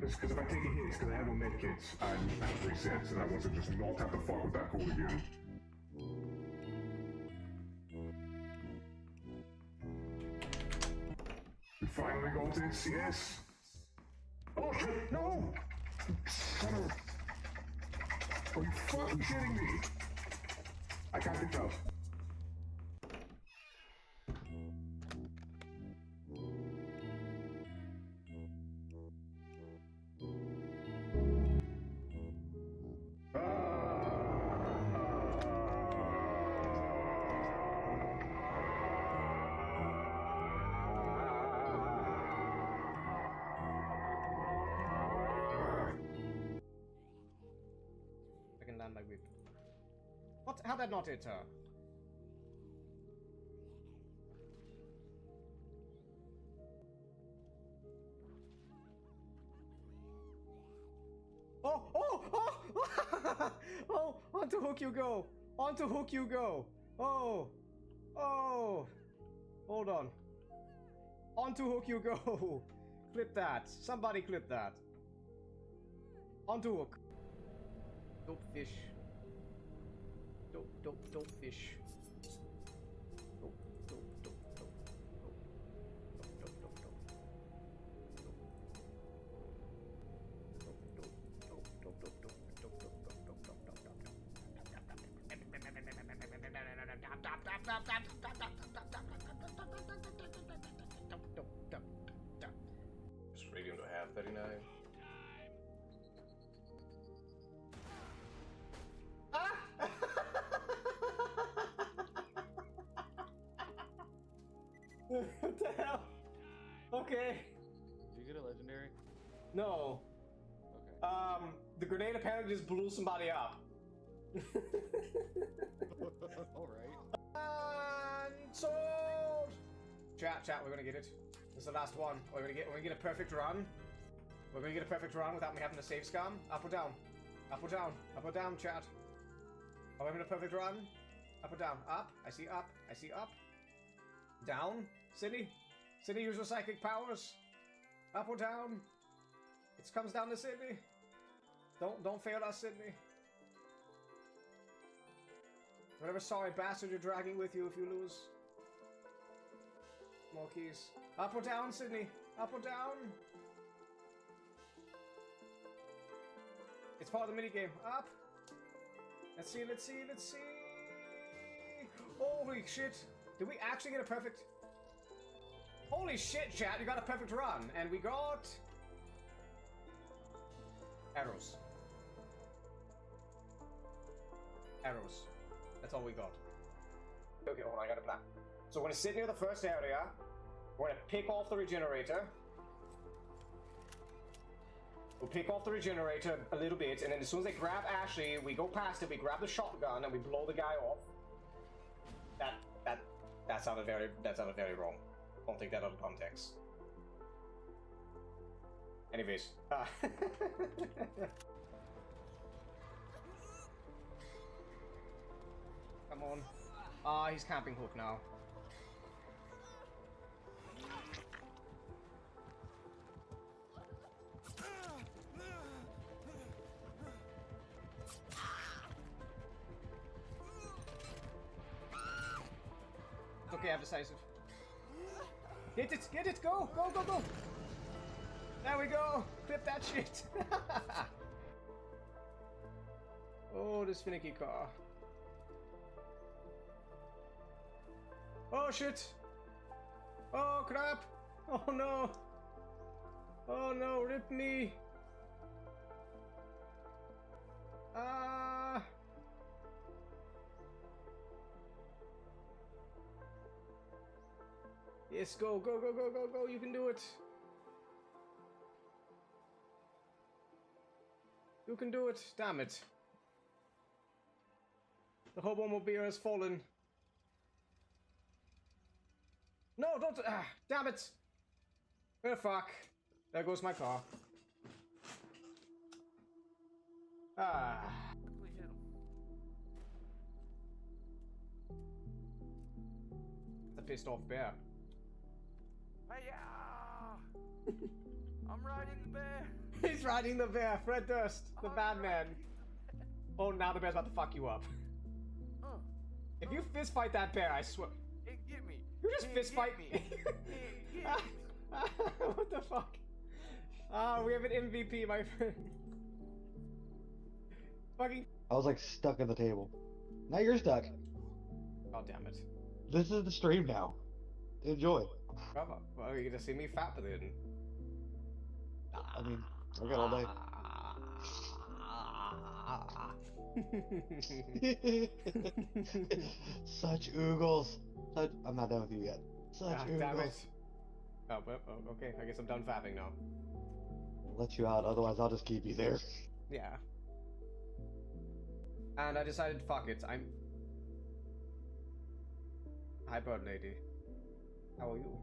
Because if I take a hit, it's because I have no medkits. I'm at 3 cents, and I want to just not have to fuck with that code again. We finally got this, yes! Oh shit, no! Son of... Are you fucking shitting me? I can't get out. I can land my whip. What? How did that not hit her? Oh! Oh! Oh! Oh! Onto hook you go! Onto hook you go! Oh! Oh! Hold on. Onto hook you go! Clip that. Somebody clip that. Onto hook. Dope fish. Dope fish. Dope. Just radium to half 39. What the hell? Okay. Did you get a legendary? No. Okay. The grenade apparently just blew somebody up. Alright. And sold! Chat, we're gonna get it. This is the last one. We're gonna get a perfect run. We're gonna get a perfect run without me having to save scam. Up or down? Up or down? Up or down, chat? Are we having a perfect run? Up or down? Up. I see up. I see up. Down. Sydney. Sydney, use your psychic powers. Up or down? It comes down to Sydney. Don't fail us, Sydney. Whatever sorry bastard you're dragging with you if you lose. More keys. Up or down, Sydney? Up or down? It's part of the minigame. Up! Let's see, let's see, let's see! Holy shit! Did we actually get a perfect... Holy shit, chat! You got a perfect run! And we got... Arrows. Arrows. That's all we got. Okay, hold on, I got a plan. So we're gonna sit near the first area. We're gonna pick off the regenerator. We'll pick off the regenerator a little bit, and then as soon as they grab Ashley, we go past it, we grab the shotgun, and we blow the guy off. That sounded very wrong. Don't take that out of context. Anyways, come on. He's camping hook now. It's okay, I have decisive. Get it, go! There we go! Clip that shit! Oh, this finicky car. Oh shit! Oh crap! Oh no! Oh no, rip me! Yes, go, you can do it! You can do it, damn it. The Hobomobile has fallen. No, don't, damn it! Oh fuck. There goes my car. It's a pissed off bear. Hey-ya! I'm riding the bear! He's riding the bear, Fred Durst, the bad man. Oh, now the bear's about to fuck you up. If you fist fight that bear, I swear. Hey, get me. You just Hey, fist get fight me. me. Hey, What the fuck? We have an MVP, my friend. Fucking. I was like stuck at the table. Now you're stuck. Oh, damn it. This is the stream now. Enjoy. Well, you're gonna see me fat then. I mean, I got all day. Such oogles. Such... I'm not done with you yet. Such oogles. Damn it. Oh, okay. I guess I'm done fapping now. I'll let you out, otherwise I'll just keep you there. Yeah. And I decided, fuck it. Hi, bird lady. How are you?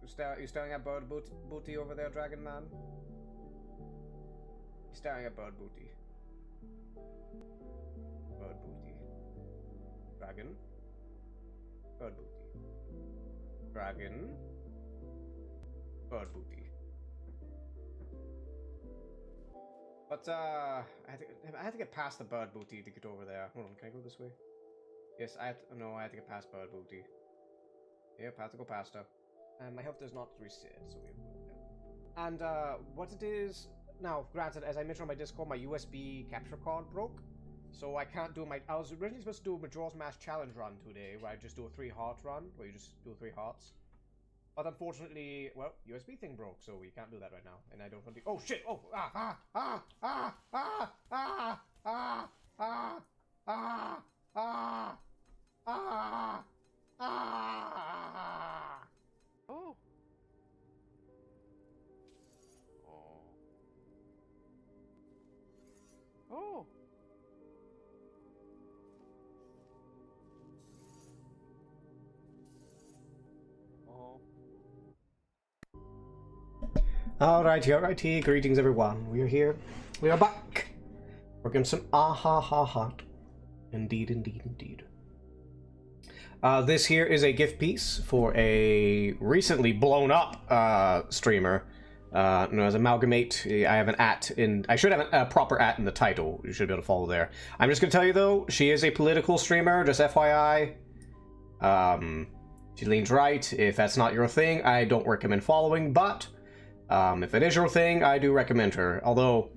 You staring at bird booty over there, dragon man? You're staring at bird booty. Bird booty. Dragon. Bird booty. Dragon. Bird booty. But I had to get past the bird booty to get over there. Hold on, can I go this way? Yes, I had to get past bird booty. Yep, I have to go past her. And my health does not reset, so we have. And what it is now, granted, as I mentioned on my Discord, my USB capture card broke, so I can't do my. I was originally supposed to do a Majora's Mask challenge run today, where I just do a 3-heart run, where you just do 3 hearts. But unfortunately, well, USB thing broke, so we can't do that right now, and I don't want to. Oh shit! Oh Oh. Oh. Oh. Alrighty, greetings everyone. We are here. We are back. We're getting some heart. Indeed. This here is a gift piece for a recently blown up streamer known as Amalgamate. I have an I should have a proper @ in the title. You should be able to follow there. I'm just gonna tell you though, she is a political streamer, just FYI. She leans right. If that's not your thing, I don't recommend following, but if it is your thing, I do recommend her. Although,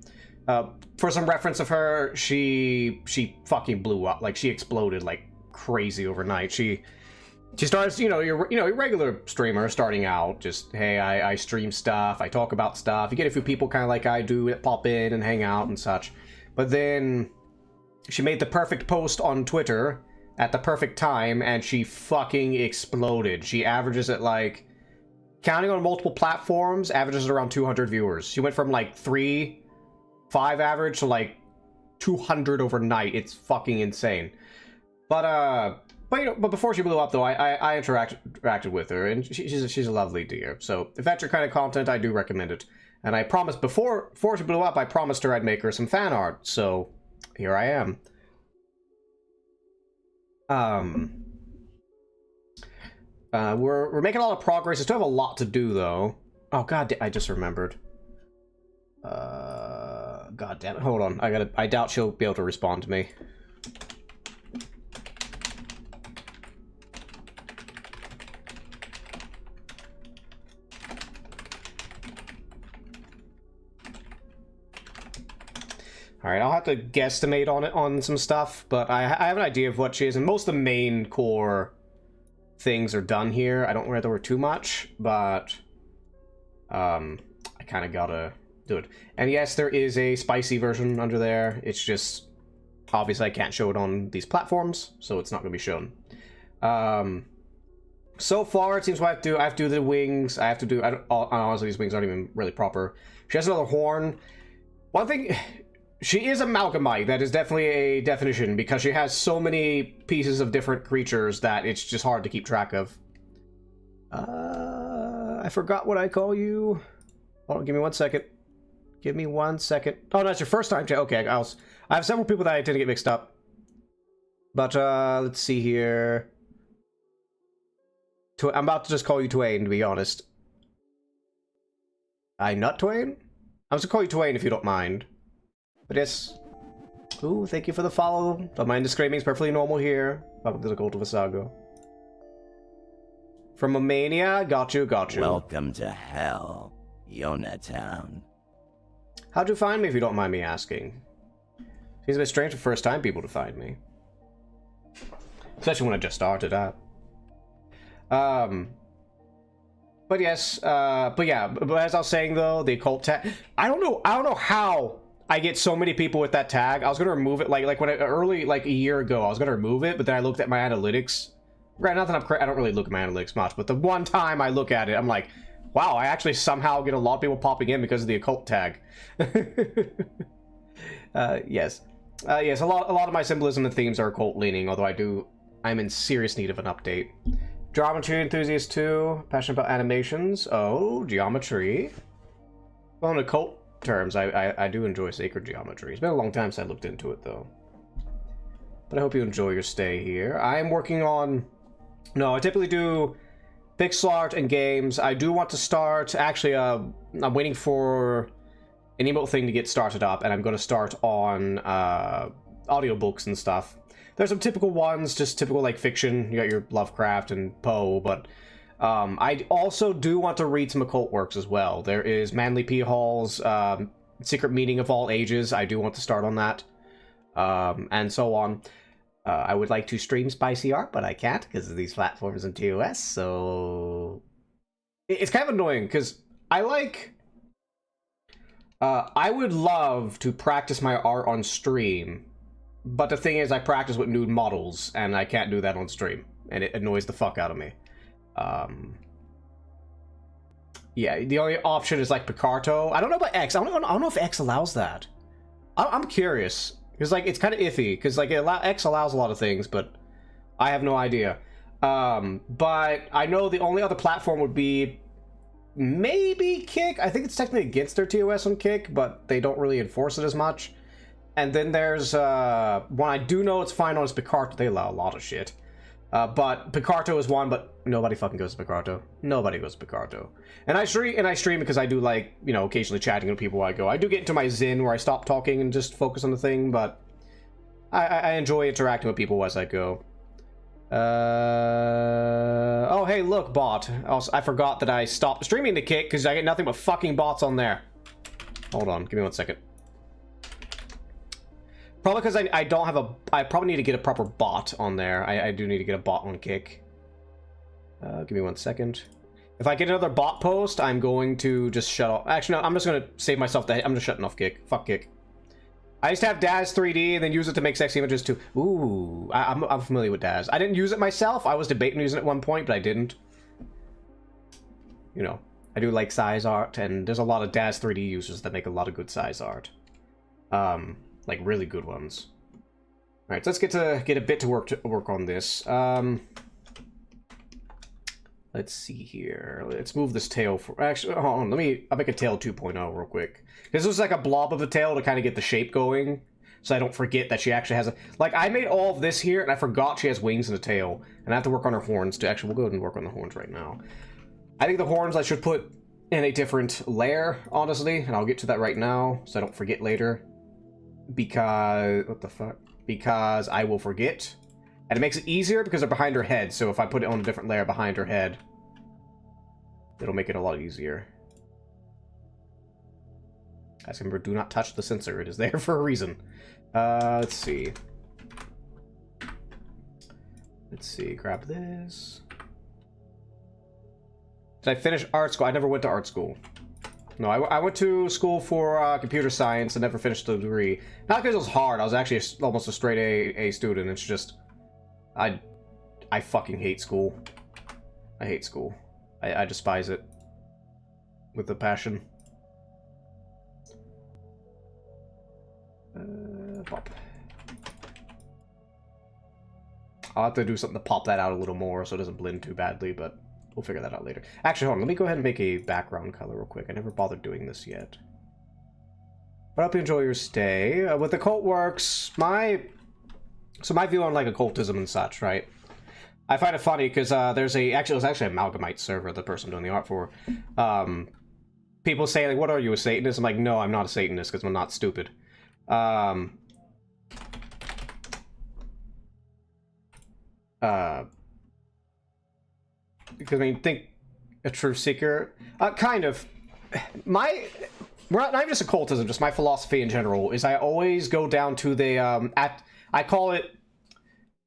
for some reference of her, she fucking blew up. Like, she exploded like crazy overnight. She starts, your regular streamer starting out, just, hey, I stream stuff, I talk about stuff. You get a few people kind of like I do that pop in and hang out and such. But then she made the perfect post on Twitter at the perfect time, and she fucking exploded. She averages at like, counting on multiple platforms, averages around 200 viewers. She went from like 3-5 average to like 200 overnight. It's fucking insane. But before she blew up though, I interacted with her, and she's a lovely dear. So if that's your kind of content, I do recommend it. And I promised before she blew up, I promised her I'd make her some fan art. So here I am. We're making a lot of progress. I still have a lot to do though. Oh god, I just remembered. God damn it. Hold on. I doubt she'll be able to respond to me. Alright, I'll have to guesstimate on some stuff, but I have an idea of what she is, and most of the main core things are done here. I don't wear over too much, but I kind of gotta do it. And yes, there is a spicy version under there. It's just, obviously I can't show it on these platforms, so it's not gonna be shown. So far, it seems I have to do the wings. Honestly, these wings aren't even really proper. She has another horn. One thing... She is a Amalgamite, that is definitely a definition, because she has so many pieces of different creatures that it's just hard to keep track of. I forgot what I call you. Hold on, give me 1 second. Give me 1 second. Oh, no, it's your first time. Okay, I have several people that I tend to get mixed up. But, let's see here. I'm about to just call you Twain, to be honest. I Nut Twain? I'm just gonna call you Twain if you don't mind. But yes. Ooh, thank you for the follow. Don't mind the screaming, it's perfectly normal here. Welcome to the Cult of Asago. From a mania, got you. Welcome to hell, Yonatown. How'd you find me if you don't mind me asking? Seems a bit strange for first time people to find me. Especially when I just started out. But yes, but yeah, but as I was saying though, the occult tag, I don't know how I get so many people with that tag. I was gonna remove it like when like a year ago, I was gonna remove it, but then I looked at my analytics. Right, not that I don't really look at my analytics much, but the one time I look at it, I'm like, wow, I actually somehow get a lot of people popping in because of the occult tag. Yes, a lot of my symbolism and themes are occult leaning, although I'm in serious need of an update. Geometry enthusiast too, passionate about animations. Oh, geometry. Well, in occult terms, I do enjoy sacred geometry. It's been a long time since I looked into it though. But I hope you enjoy your stay here. I'm working on... No, I typically do pixel art and games. I do want to start... Actually, I'm waiting for an emote thing to get started up, and I'm going to start on audiobooks and stuff. There's some typical ones, just typical like fiction. You got your Lovecraft and Poe, but I also do want to read some occult works as well. There is Manly P. Hall's Secret Meaning of All Ages. I do want to start on that, and so on. I would like to stream spicy art, but I can't because of these platforms in TOS, so... It's kind of annoying, because I would love to practice my art on stream, but the thing is, I practice with nude models, and I can't do that on stream, and it annoys the fuck out of me. Yeah, the only option is, like, Picarto. I don't know about X. I don't know if X allows that. I'm curious. Because, like, it's kind of iffy, because, like, X allows a lot of things, but I have no idea. But I know the only other platform would be maybe Kick. I think it's technically against their TOS on Kick, but they don't really enforce it as much. And then there's one I do know it's fine on is Picarto. They allow a lot of shit. But Picarto is one, but nobody fucking goes to Picarto. Nobody goes to Picarto. And I stream because I do like, you know, occasionally chatting with people while I go. I do get into my zen where I stop talking and just focus on the thing, but I enjoy interacting with people as I go. Oh, hey, look, bot. I forgot that I stopped streaming the Kick because I get nothing but fucking bots on there. Hold on, give me 1 second. Probably because I don't have I probably need to get a proper bot on there. I do need to get a bot on Kick. Give me 1 second. If I get another bot post, I'm going to just shut off. Actually, no, I'm just going to save myself the... I'm just shutting off Kick. Fuck Kick. I used to have Daz 3D and then use it to make sexy images too. Ooh, I'm familiar with Daz. I didn't use it myself. I was debating using it at one point, but I didn't. You know, I do like size art, and there's a lot of Daz 3D users that make a lot of good size art. Like really good ones. All right, so let's get a bit to work on this. Let's see here. Let's move this tail for... Actually, hold on. I'll make a tail 2.0 real quick. This was like a blob of a tail to kind of get the shape going, so I don't forget that she actually has a... Like, I made all of this here, and I forgot she has wings and a tail, and I have to work on her horns too. Actually, we'll go ahead and work on the horns right now. I think the horns I should put in a different layer, honestly, and I'll get to that right now, so I don't forget later. Because... What the fuck? Because I will forget. And it makes it easier because they're behind her head, so if I put it on a different layer behind her head, it'll make it a lot easier. Guys, remember, do not touch the sensor. It is there for a reason. Let's see. Let's see, grab this. Did I finish art school? I never went to art school. No, I went to school for computer science and never finished the degree. Not because it was hard. I was actually almost a straight A student. It's just... I fucking hate school. I hate school. I despise it. With a passion. Pop. I'll have to do something to pop that out a little more so it doesn't blend too badly, but we'll figure that out later. Actually, hold on. Let me go ahead and make a background color real quick. I never bothered doing this yet. But I hope you enjoy your stay. With Occult Works, my view on like occultism and such, right? I find it funny because it was actually a Amalgamite server, the person doing the art for. people say, like, what are you, a Satanist? I'm like, no, I'm not a Satanist, because I'm not stupid. Because, I mean, think a truth seeker. Kind of. Not even just occultism, just my philosophy in general, is I always go down to the, I call it,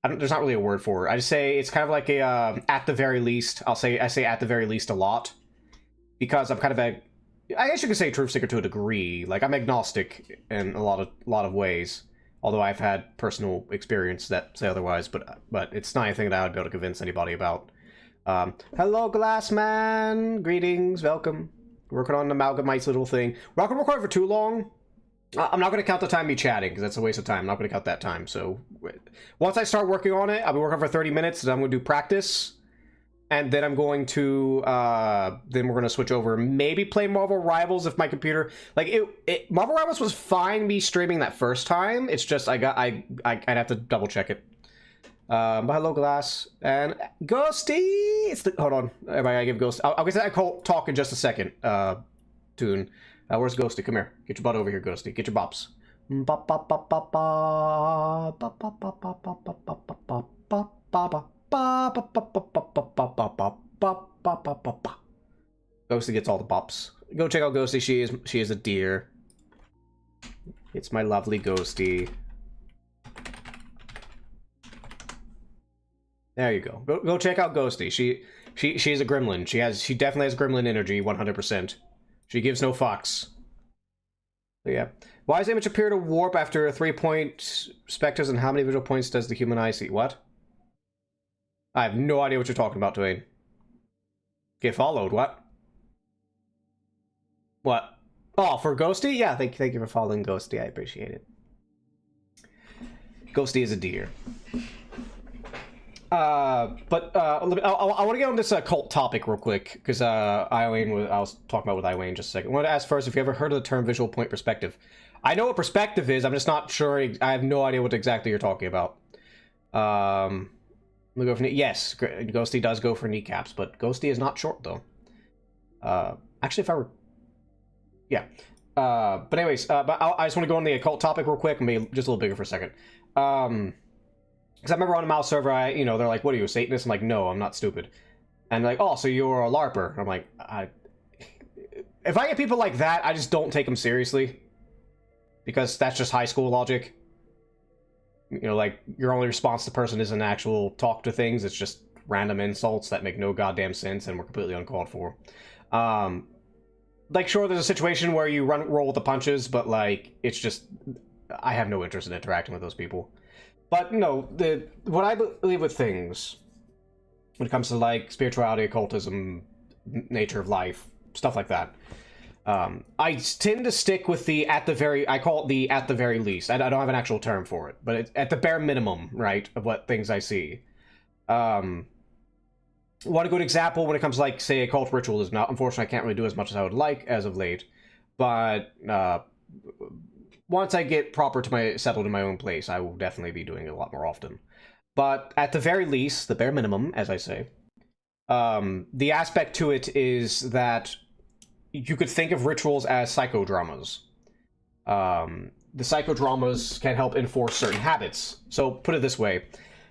there's not really a word for it. I just say it's kind of like a, at the very least, I say at the very least a lot. Because I'm kind of I guess you could say truth seeker to a degree. Like, I'm agnostic in a lot of ways. Although I've had personal experience that say otherwise, but it's not anything that I would be able to convince anybody about. Hello, Glassman! Greetings, welcome. Working on Amalgamite's little thing. We're not going to record for too long. I'm not going to count the time me chatting, because that's a waste of time. I'm not going to count that time, so... Once I start working on it, I'll be working for 30 minutes, and I'm going to do practice. And then I'm going to, then we're going to switch over, maybe play Marvel Rivals if my computer... Like, Marvel Rivals was fine me streaming that first time. It's just, I'd have to double check it. But hello, Glass. And Ghosty! Hold on. I gotta give Ghost... I'll get to that talk in just a second, Toon. Where's Ghosty? Come here. Get your butt over here, Ghosty. Get your bops. Ghosty gets all the bops. Go check out Ghosty. She is a dear. It's my lovely Ghosty. There you go. Go check out Ghosty. She is a gremlin. She definitely has gremlin energy, 100%. She gives no fucks. So yeah. Why does image appear to warp after 3-point perspectives, and how many visual points does the human eye see? What? I have no idea what you're talking about, Dwayne. Get followed, what? What? Oh, for Ghosty? Yeah, thank you for following Ghosty. I appreciate it. Ghosty is a deer. I want to get on this cult topic real quick, because I was talking about with Iwayne just a second. I want to ask first if you ever heard of the term visual point perspective. I know what perspective is, I'm just not sure, I have no idea what exactly you're talking about. We go for yes, Ghosty does go for kneecaps, but Ghosty is not short though. Actually, if I were, yeah. But anyways, but I just want to go on the occult topic real quick and be just a little bigger for a second. Because I remember on a mouse server, they're like, "What are you, a Satanist?" I'm like, "No, I'm not stupid." And like, "Oh, so you're a LARPer?" And I'm like, if I get people like that, I just don't take them seriously, because that's just high school logic. Like, your only response to the person isn't actual talk to things, it's just random insults that make no goddamn sense and were completely uncalled for. Like, sure, there's a situation where you roll with the punches, but, like, it's just... I have no interest in interacting with those people. But, no, what I believe with things, when it comes to, like, spirituality, occultism, nature of life, stuff like that, I tend to stick with I call it the at the very least. I don't have an actual term for it, but at the bare minimum, right, of what things I see. One good example when it comes to, like, say, occult ritualism. Now, unfortunately, I can't really do as much as I would like as of late, but once I get settled in my own place, I will definitely be doing it a lot more often. But at the very least, the bare minimum, as I say, the aspect to it is that you could think of rituals as psychodramas. The psychodramas can help enforce certain habits. So, put it this way.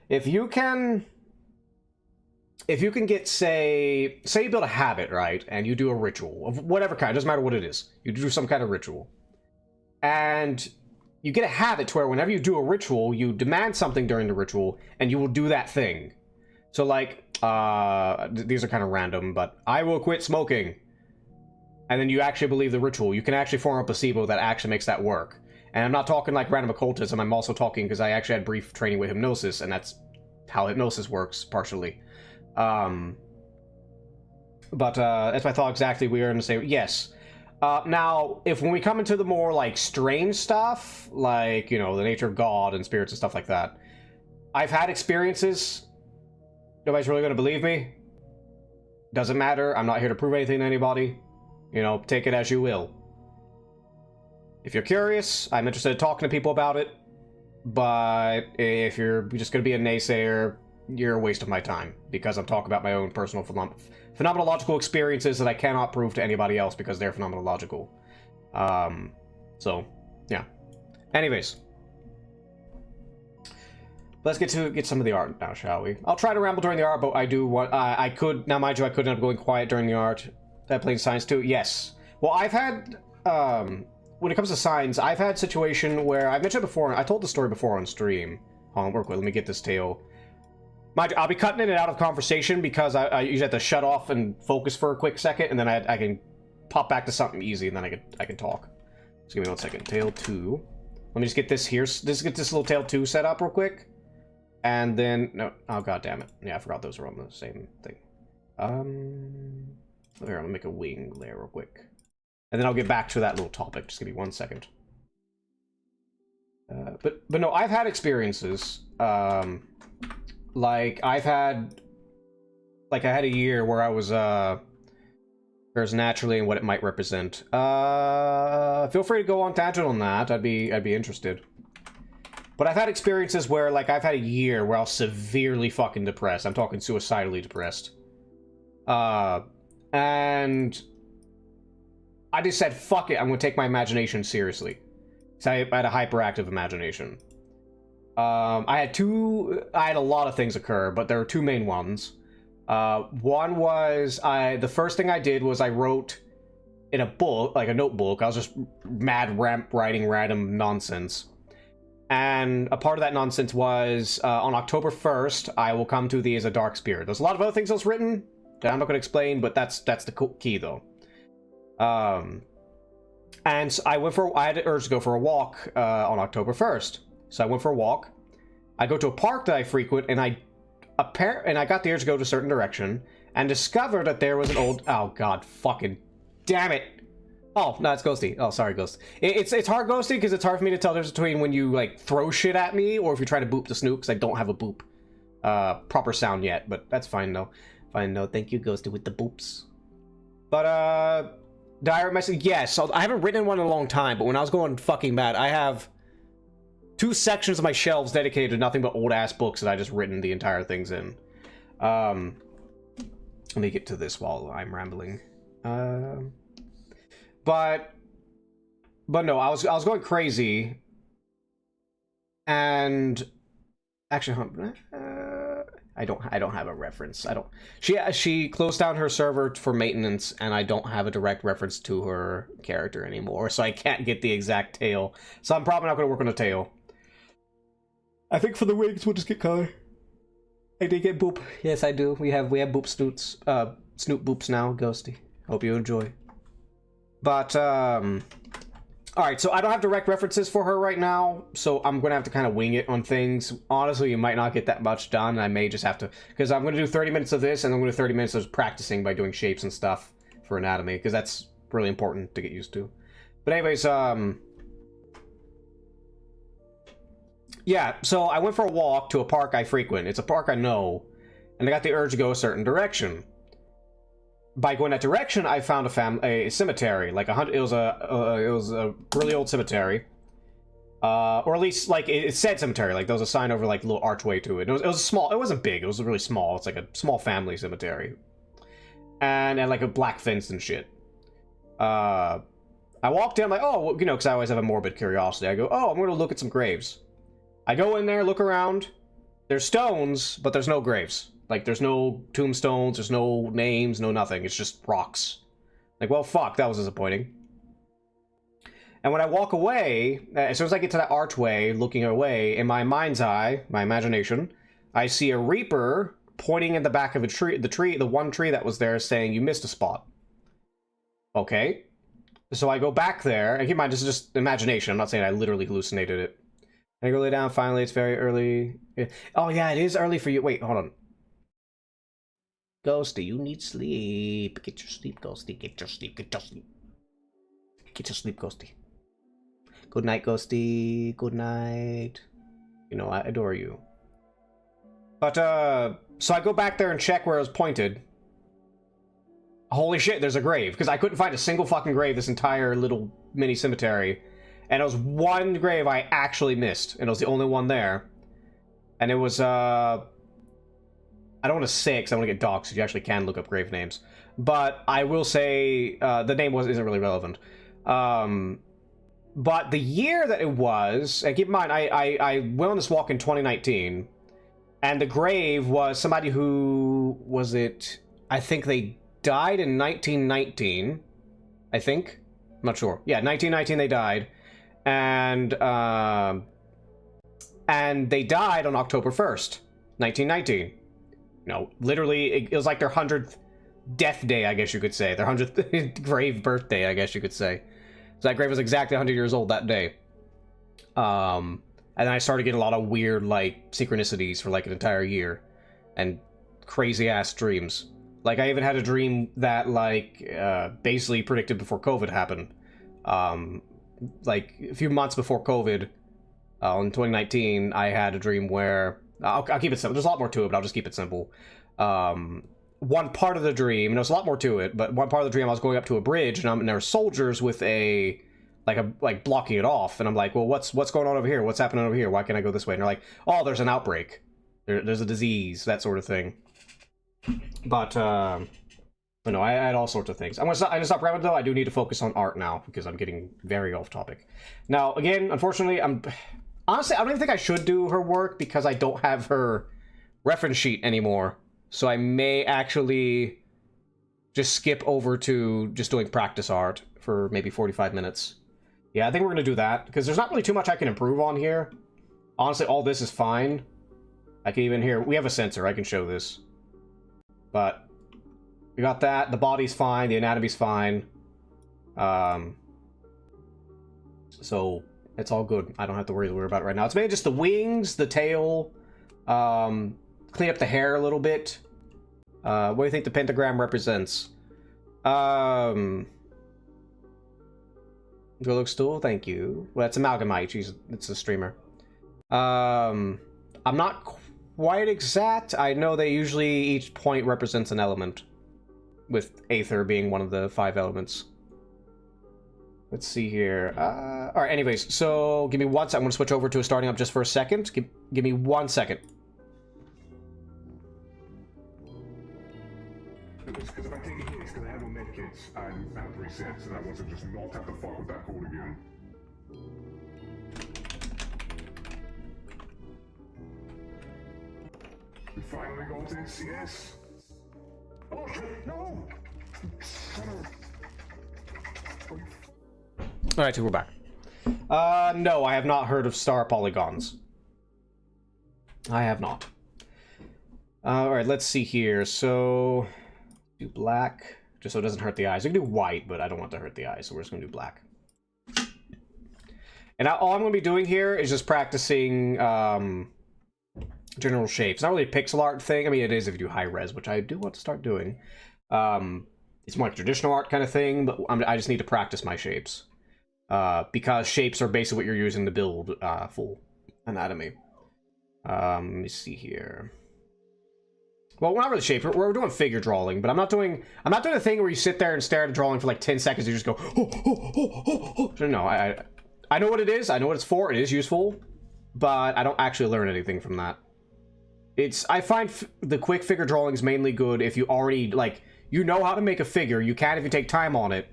If you can get, say you build a habit, right? And you do a ritual of whatever kind, doesn't matter what it is. You do some kind of ritual. And you get a habit to where whenever you do a ritual, you demand something during the ritual, and you will do that thing. So, like, these are kind of random, but I will quit smoking. And then you actually believe the ritual. You can actually form a placebo that actually makes that work. And I'm not talking like random occultism, I'm also talking because I actually had brief training with hypnosis, and that's how hypnosis works, partially. But that's my thought exactly. We are going to say, yes. Now, when we come into the more, like, strange stuff, like, the nature of God and spirits and stuff like that, I've had experiences. Nobody's really going to believe me. Doesn't matter. I'm not here to prove anything to anybody. Take it as you will. If you're curious, I'm interested in talking to people about it. But if you're just going to be a naysayer, you're a waste of my time, because I'm talking about my own personal phenomenological experiences that I cannot prove to anybody else because they're phenomenological. So, yeah. Anyways. Let's get some of the art now, shall we? I'll try to ramble during the art, but I do want... I could... Now, mind you, I could end up going quiet during the art. That playing science too? Yes. Well, I've had... when it comes to science, I've had situation where... I've mentioned before... I told the story before on stream. Hold on, work with. Let me get this tale. Mind you, I'll be cutting in and out of conversation because I usually have to shut off and focus for a quick second, and then I can pop back to something easy, and then I can talk. Just give me 1 second. Tale 2. Let me just get this here. Let's get this little Tale 2 set up real quick. And then... No. Oh, god damn it. Yeah, I forgot those were on the same thing. Here, I'll make a wing layer real quick. And then I'll get back to that little topic. Just give me 1 second. But no, I've had experiences. Like, I had a year where I was, there's naturally and what it might represent. Feel free to go on tangent on that. I'd be interested. But I've had experiences where, like, I've had a year where I was severely fucking depressed. I'm talking suicidally depressed. And I just said, fuck it, I'm gonna take my imagination seriously. So I had a hyperactive imagination. I had a lot of things occur, but there were two main ones. One was, the first thing I did was I wrote in a book, like a notebook. I was just writing random nonsense. And a part of that nonsense was, on October 1st, I will come to thee as a dark spirit. There's a lot of other things that was written that I'm not going to explain, but that's the key, though. And so I had the urge to go for a walk, on October 1st. So I went for a walk. I go to a park that I frequent, and I got the urge to go to a certain direction, and discovered that there was an old... Oh, God, fucking damn it. Oh, no, it's Ghosty. Oh, sorry, Ghost. It's hard, Ghosty, because it's hard for me to tell the difference between when you, like, throw shit at me, or if you're trying to boop the snoop, because I don't have a boop proper sound yet, but that's fine, though. Fine, no, thank you, Ghosty, with the boops. But, diary message, yes, so I haven't written one in a long time, but when I was going fucking mad, I have 2 sections of my shelves dedicated to nothing but old-ass books that I just written the entire things in. Let me get to this while I'm rambling. But no, I was going crazy, and actually, I don't have a reference. She closed down her server for maintenance, and I don't have a direct reference to her character anymore, so I can't get the exact tale. So I'm probably not going to work on a tale. I think for the wigs, we'll just get color. I did get boop. Yes, I do. We have boop snoots, snoot boops now, Ghosty. Hope you enjoy. But, alright, so I don't have direct references for her right now, so I'm gonna have to kind of wing it on things. Honestly, you might not get that much done. I may just have to, because I'm gonna do 30 minutes of this, and I'm gonna do 30 minutes of practicing by doing shapes and stuff for anatomy, because that's really important to get used to. But anyways, yeah, so I went for a walk to a park I frequent. It's a park I know, and I got the urge to go a certain direction. By going that direction, I found a cemetery. Like it was a really old cemetery, or at least like it said cemetery. Like there was a sign over like a little archway to it. It was small. It wasn't big. It was really small. It's like a small family cemetery, and like a black fence and shit. I walked in. I'm like, oh, you know, because I always have a morbid curiosity. I go, oh, I'm going to look at some graves. I go in there, look around. There's stones, but there's no graves. Like, there's no tombstones, there's no names, no nothing. It's just rocks. Like, well, fuck, that was disappointing. And when I walk away, as soon as I get to that archway, looking away, in my mind's eye, my imagination, I see a reaper pointing in the back of a tree, the one tree that was there, saying, you missed a spot. Okay. So I go back there, and keep in mind, this is just imagination. I'm not saying I literally hallucinated it. I go lay down, finally, it's very early. Oh, yeah, it is early for you. Wait, hold on. Ghosty, you need sleep. Get your sleep, Ghosty. Get your sleep. Get your sleep. Get your sleep, Ghosty. Good night, Ghosty. Good night. You know, I adore you. But, so I go back there and check where it was pointed. Holy shit, there's a grave. Because I couldn't find a single fucking grave this entire little mini cemetery. And it was one grave I actually missed. And it was the only one there. And it was, I don't want to say it because I want to get doxxed, so you actually can look up grave names. But I will say the name isn't really relevant. But the year that it was, and keep in mind, I went on this walk in 2019, and the grave was somebody who, was it, I think they died in 1919, I think? I'm not sure. Yeah, 1919 they died, and they died on October 1st, 1919. No, literally, it was like their 100th death day, I guess you could say. Their 100th grave birthday, I guess you could say. So that grave was exactly 100 years old that day. And then I started getting a lot of weird, like, synchronicities for, like, an entire year. And crazy-ass dreams. Like, I even had a dream that, like, basically predicted before COVID happened. Like, a few months before COVID, in 2019, I had a dream where... I'll keep it simple. There's a lot more to it, but I'll just keep it simple. One part of the dream, and there's a lot more to it, but one part of the dream, I was going up to a bridge, and there were soldiers with like blocking it off, and I'm like, well, what's going on over here? What's happening over here? Why can't I go this way? And they're like, oh, there's an outbreak. There's a disease, that sort of thing. But no, I had all sorts of things. I'm gonna stop rambling though. I do need to focus on art now because I'm getting very off topic. Now, again, unfortunately, honestly, I don't even think I should do her work because I don't have her reference sheet anymore. So I may actually just skip over to just doing practice art for maybe 45 minutes. Yeah, I think we're going to do that, because there's not really too much I can improve on here. Honestly, all this is fine. I can even hear... We have a sensor, I can show this. But we got that, the body's fine, the anatomy's fine. So it's all good. I don't have to worry about it right now. It's mainly just the wings, the tail, clean up the hair a little bit. What do you think the pentagram represents? Good look stool, thank you. Well, it's Amalgamite. It's a streamer. I'm not quite exact. I know that usually each point represents an element, with Aether being one of the 5 elements. Let's see here. Alright, anyways, so give me 1 second. I'm going to switch over to a starting up just for a second. Give me 1 second. Because if I take a hit, it's because I have no medkits. I'm out of resets, and I want to just not have to fuck with that code again. We finally got this, yes. Oh shit, no! Son of... Alright, so we're back. No, I have not heard of star polygons. I have not. Alright, let's see here. So... do black, just so it doesn't hurt the eyes. We can do white, but I don't want to hurt the eyes, so we're just going to do black. And all I'm going to be doing here is just practicing general shapes. Not really a pixel art thing. I mean, it is if you do high res, which I do want to start doing. It's more like traditional art kind of thing, but I just need to practice my shapes. Because shapes are basically what you're using to build full anatomy. Let me see here. Well, we're not really shapes. We're doing figure drawing, but I'm not doing the thing where you sit there and stare at a drawing for like 10 seconds and you just go, oh, oh, oh, oh, oh. So no, I know what it is. I know what it's for. It is useful, but I don't actually learn anything from that. I find the quick figure drawing is mainly good if you already, like, you know how to make a figure. You can if you take time on it,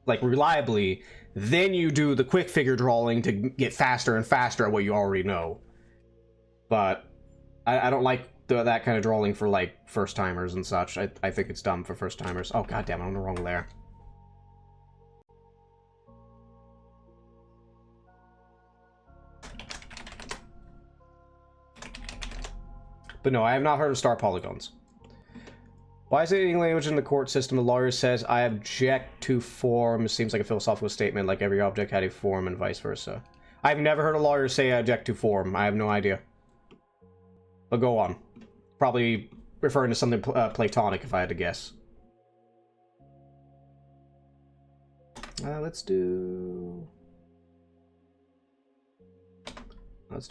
like, reliably. Then you do the quick figure drawing to get faster and faster at what you already know. But I don't like that kind of drawing for, like, first timers and such. I think it's dumb for first timers. Oh, goddamn, I'm on the wrong layer. But no, I have not heard of star polygons. Why is it any language in the court system? The lawyer says, I object to form. Seems like a philosophical statement, like every object had a form and vice versa. I've never heard a lawyer say I object to form. I have no idea. But go on. Probably referring to something Platonic, if I had to guess. Let's do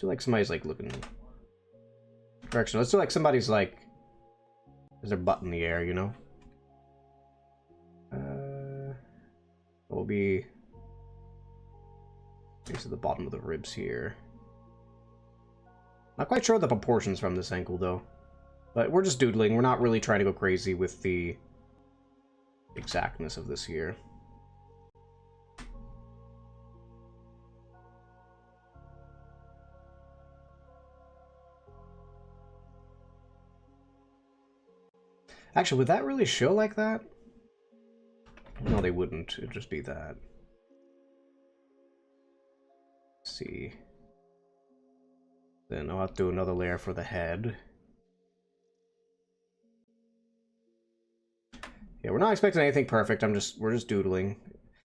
like somebody's like looking direction. Let's do like somebody's like there's their butt in the air, you know. Will be to the bottom of the ribs here. Not quite sure the proportions from this angle though. But we're just doodling. We're not really trying to go crazy with the exactness of this here. Actually, would that really show like that? No, they wouldn't. It'd just be that. Let's see. Then I'll have to do another layer for the head. Yeah, we're not expecting anything perfect. We're just doodling.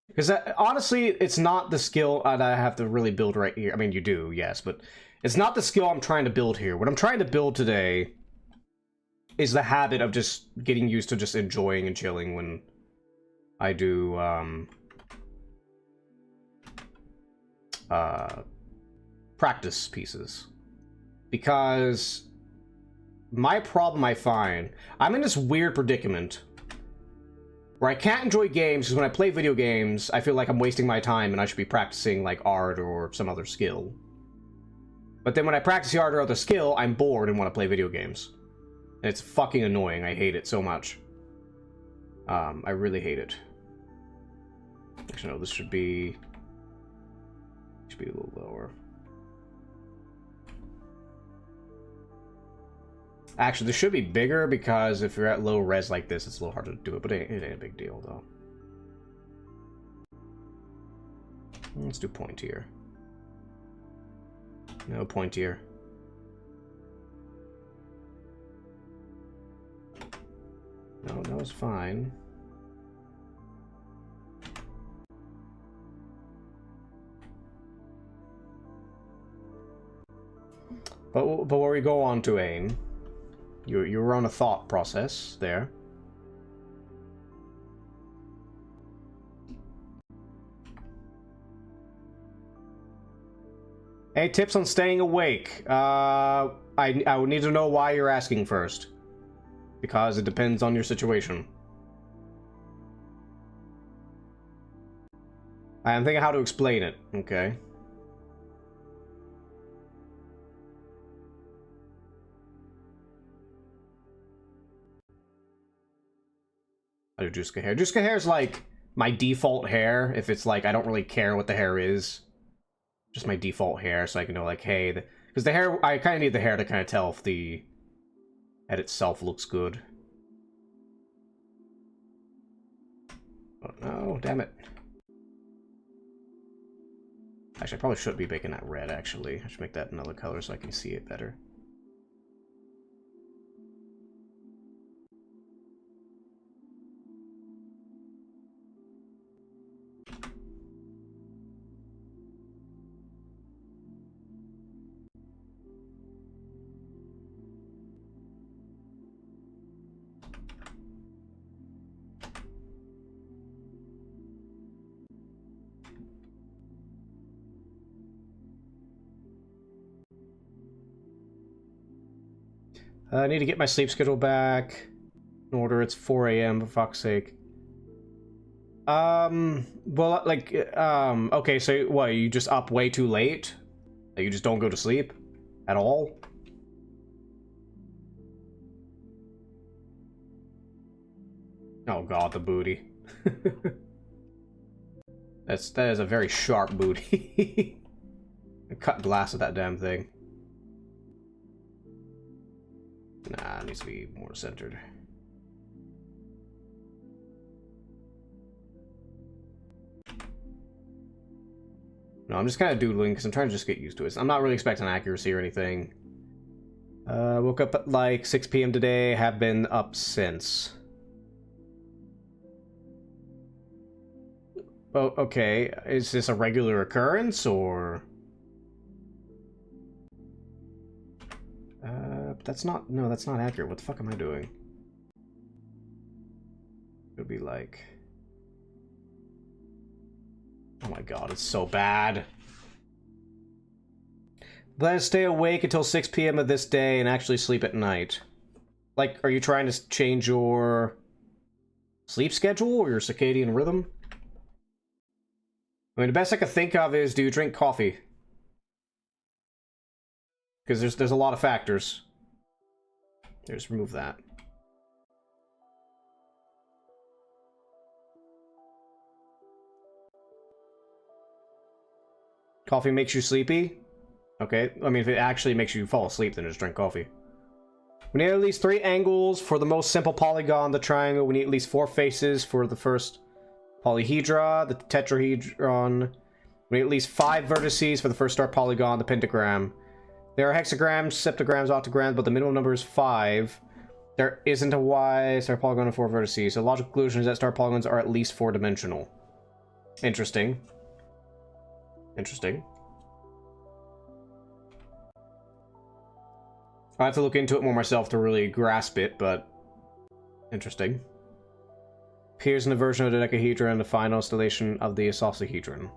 Because honestly, it's not the skill that I have to really build right here. I mean, you do, yes, but it's not the skill I'm trying to build here. What I'm trying to build today is the habit of just getting used to just enjoying and chilling when I do, practice pieces. Because my problem I find, I'm in this weird predicament where I can't enjoy games because when I play video games, I feel like I'm wasting my time and I should be practicing like art or some other skill. But then when I practice the art or other skill, I'm bored and want to play video games. And it's fucking annoying. I hate it so much. I really hate it. Actually, no, this should be a little lower. Actually, this should be bigger because if you're at low res like this, it's a little hard to do it, but it ain't a big deal, though. Let's do pointier. No, pointier. No, that was fine. But where we go on to aim, you were on a thought process there. Hey, tips on staying awake. I would need to know why you're asking first. Because it depends on your situation. I'm thinking how to explain it, okay? I do Juska hair. Juska hair is like my default hair. If it's like I don't really care what the hair is, just my default hair, so I can know like, hey, because the hair, I kind of need the hair to kind of tell if the head itself looks good. Oh no, damn it! Actually, I probably should be making that red. Actually, I should make that another color so I can see it better. I need to get my sleep schedule back in order. It's 4 a.m. for fuck's sake. Well, like, okay, so what, you just up way too late? Like, you just don't go to sleep at all? Oh god, the booty. That is a very sharp booty. Cut glass with that damn thing. Nah, it needs to be more centered. No, I'm just kind of doodling because I'm trying to just get used to it. I'm not really expecting accuracy or anything. Woke up at like 6 p.m. today, have been up since. Oh, okay. Is this a regular occurrence, or... that's not... No, that's not accurate. What the fuck am I doing? It would be like... Oh my god, it's so bad. Plan to stay awake until 6 p.m. of this day and actually sleep at night. Like, are you trying to change your sleep schedule or your circadian rhythm? I mean, the best I could think of is, do you drink coffee? Because there's a lot of factors. Here, just remove that. Coffee makes you sleepy? Okay, I mean, if it actually makes you fall asleep, then just drink coffee. We need at least 3 angles for the most simple polygon, the triangle. We need at least 4 faces for the first polyhedra, the tetrahedron. We need at least 5 vertices for the first star polygon, the pentagram. There are hexagrams, septagrams, octograms, but the minimum number is 5. There isn't a Y star polygon and 4 vertices. So the logical conclusion is that star polygons are at least 4-dimensional. Interesting. Interesting. I have to look into it more myself to really grasp it, but interesting. Appears in the version of the dodecahedron, the final installation of the isosahedron.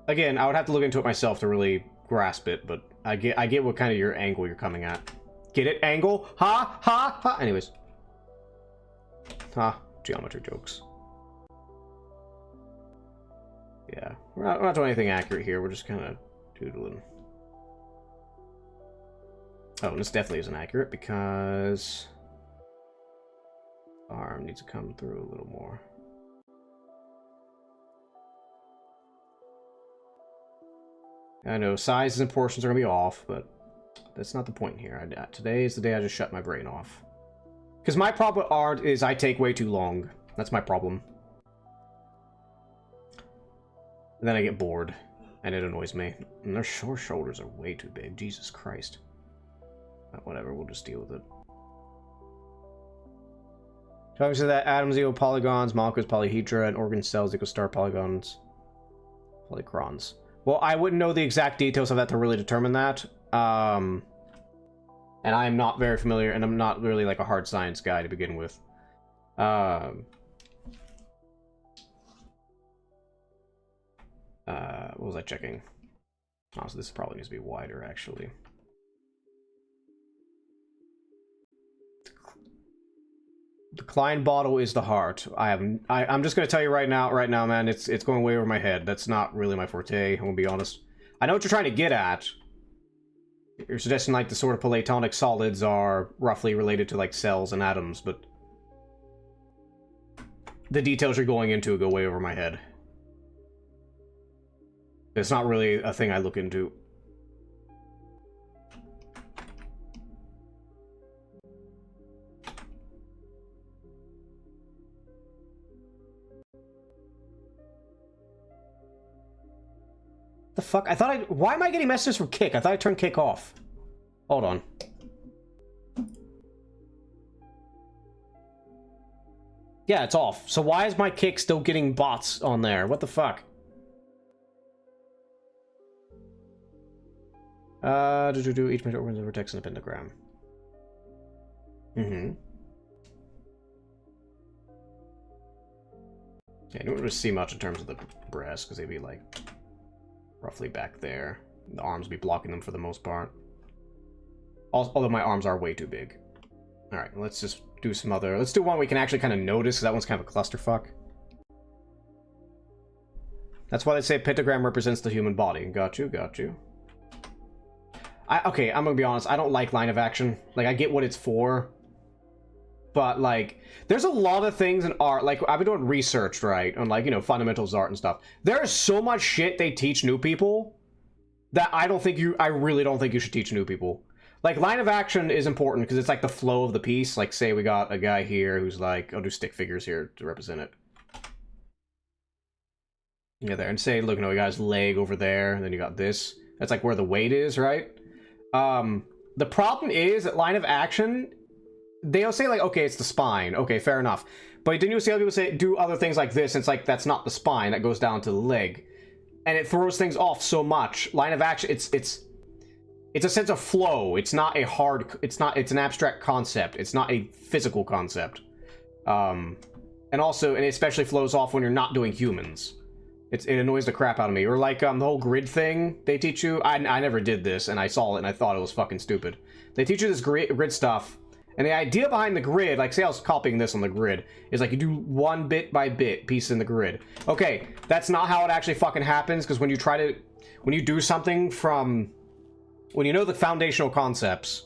Again, I would have to look into it myself to really grasp it, but I get what kind of your angle you're coming at. Get it? Angle? Ha! Ha! Ha! Anyways. Ha. Geometry jokes. Yeah. We're not doing anything accurate here. We're just kind of doodling. Oh, and this definitely isn't accurate because arm needs to come through a little more. I know sizes and portions are going to be off, but that's not the point here. Today is the day I just shut my brain off. Because my problem with art is I take way too long. That's my problem. And then I get bored, and it annoys me. And their shoulders are way too big. Jesus Christ. But whatever, we'll just deal with it. So obviously that atoms equal polygons, molecules polyhedra, and organ cells equal star polygons, polycrons. Well, I wouldn't know the exact details of that to really determine that. And I'm not very familiar, and I'm not really like a hard science guy to begin with. What was I checking? Oh, so this probably needs to be wider, actually. The Klein bottle is the heart. I'm just gonna tell you right now, man. It's going way over my head. That's not really my forte. I'm gonna be honest. I know what you're trying to get at. You're suggesting like the sort of Platonic solids are roughly related to like cells and atoms, but the details you're going into go way over my head. It's not really a thing I look into. The fuck? Why am I getting messages from Kick? I thought I turned Kick off. Hold on. Yeah, it's off. So why is my Kick still getting bots on there? What the fuck? Each major organ is a vertex and a pentagram. Yeah, I don't really see much in terms of the breasts, because they'd be like roughly back there. The arms be blocking them for the most part. Although my arms are way too big. Alright, let's just do some other... Let's do one we can actually kind of notice, because that one's kind of a clusterfuck. That's why they say pentagram represents the human body. Got you, got you. Okay, I'm gonna be honest, I don't like line of action. Like, I get what it's for. But, like, there's a lot of things in art, like, I've been doing research, right, on, like, you know, fundamentals of art and stuff. There is so much shit they teach new people that I really don't think you should teach new people. Like, line of action is important because it's, like, the flow of the piece. Like, say we got a guy here who's, like, I'll do stick figures here to represent it. Yeah, there, and say, look, you know, you got his leg over there, and then you got this. That's, like, where the weight is, right? The problem is that line of action... They'll say, like, okay, it's the spine. Okay, fair enough. But then you'll see other people say, do other things like this, and it's like, that's not the spine. That goes down to the leg. And it throws things off so much. Line of action, it's a sense of flow. It's not a hard... It's an abstract concept. It's not a physical concept. And also, and it especially flows off when you're not doing humans. It annoys the crap out of me. Or like, the whole grid thing they teach you. I never did this, and I saw it, and I thought it was fucking stupid. They teach you this grid stuff... And the idea behind the grid, like say I was copying this on the grid, is like you do one bit by bit piece in the grid. Okay, that's not how it actually fucking happens, because when you do something from, when you know the foundational concepts,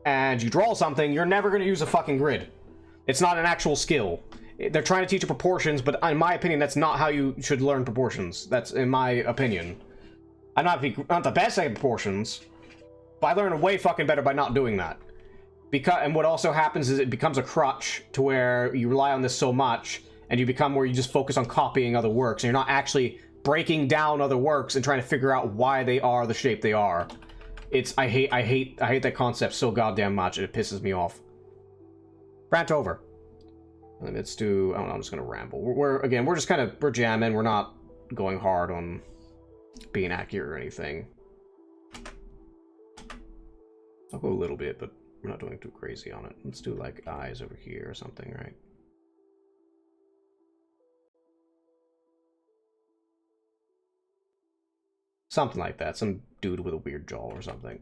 and you draw something, you're never going to use a fucking grid. It's not an actual skill. They're trying to teach you proportions, but in my opinion, that's not how you should learn proportions. That's in my opinion. I'm not the best at proportions, but I learn way fucking better by not doing that. And what also happens is it becomes a crutch to where you rely on this so much, and you become where you just focus on copying other works, and you're not actually breaking down other works and trying to figure out why they are the shape they are. I hate that concept so goddamn much. It pisses me off. Rant over. Let's do. I don't know. I'm just gonna ramble. We're just kind of jamming. We're not going hard on being accurate or anything. I'll go a little bit, but we're not doing too crazy on it. Let's do like eyes over here or something, right? Something like that. Some dude with a weird jaw or something.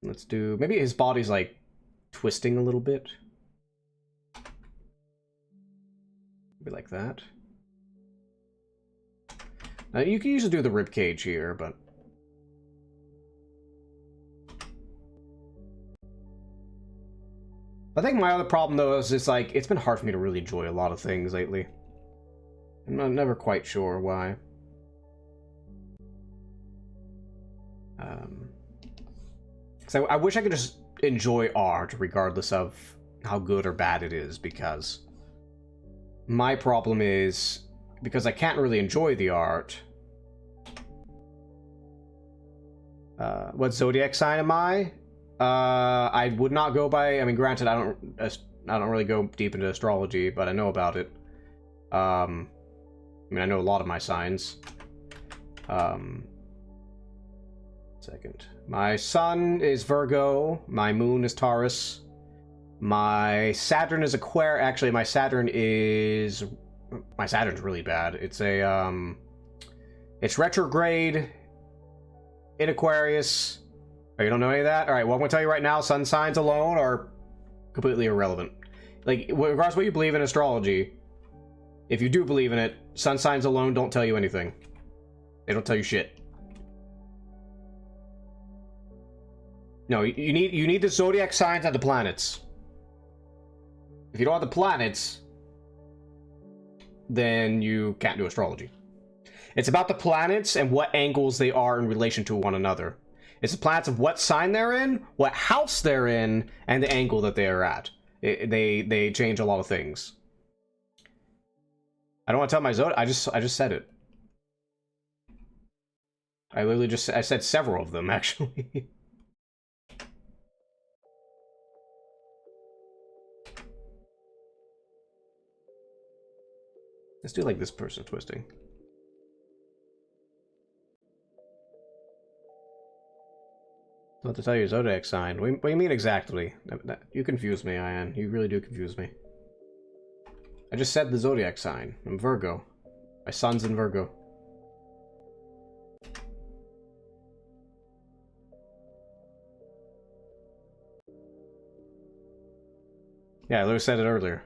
Let's do... Maybe his body's, like, twisting a little bit. Maybe like that. Now, you can usually do the rib cage here, but... I think my other problem, though, is it's like, it's been hard for me to really enjoy a lot of things lately. I'm never quite sure why. Because I wish I could just enjoy art regardless of how good or bad it is, because my problem is, because I can't really enjoy the art... what zodiac sign am I? I would not go by... I mean, granted, I don't really go deep into astrology, but I know about it. I mean, I know a lot of my signs. Second. My sun is Virgo. My moon is Taurus. My Saturn is Aquarius. Actually, my Saturn is... My Saturn's really bad. It's a, it's retrograde in Aquarius. Oh, you don't know any of that? Alright, well, I'm going to tell you right now, sun signs alone are completely irrelevant. Like, regardless of what you believe in astrology, if you do believe in it, sun signs alone don't tell you anything. They don't tell you shit. No, you need the zodiac signs and the planets. If you don't have the planets, then you can't do astrology. It's about the planets and what angles they are in relation to one another. It's the planets of what sign they're in, what house they're in, and the angle that they are at. They change a lot of things. I don't want to tell my zodiac. I just said it. I literally I said several of them actually. Let's do like this person twisting. What to tell you, zodiac sign. What do you mean exactly? You confuse me, Ian. You really do confuse me. I just said the zodiac sign. I'm Virgo. My sun's in Virgo. Yeah, I literally said it earlier.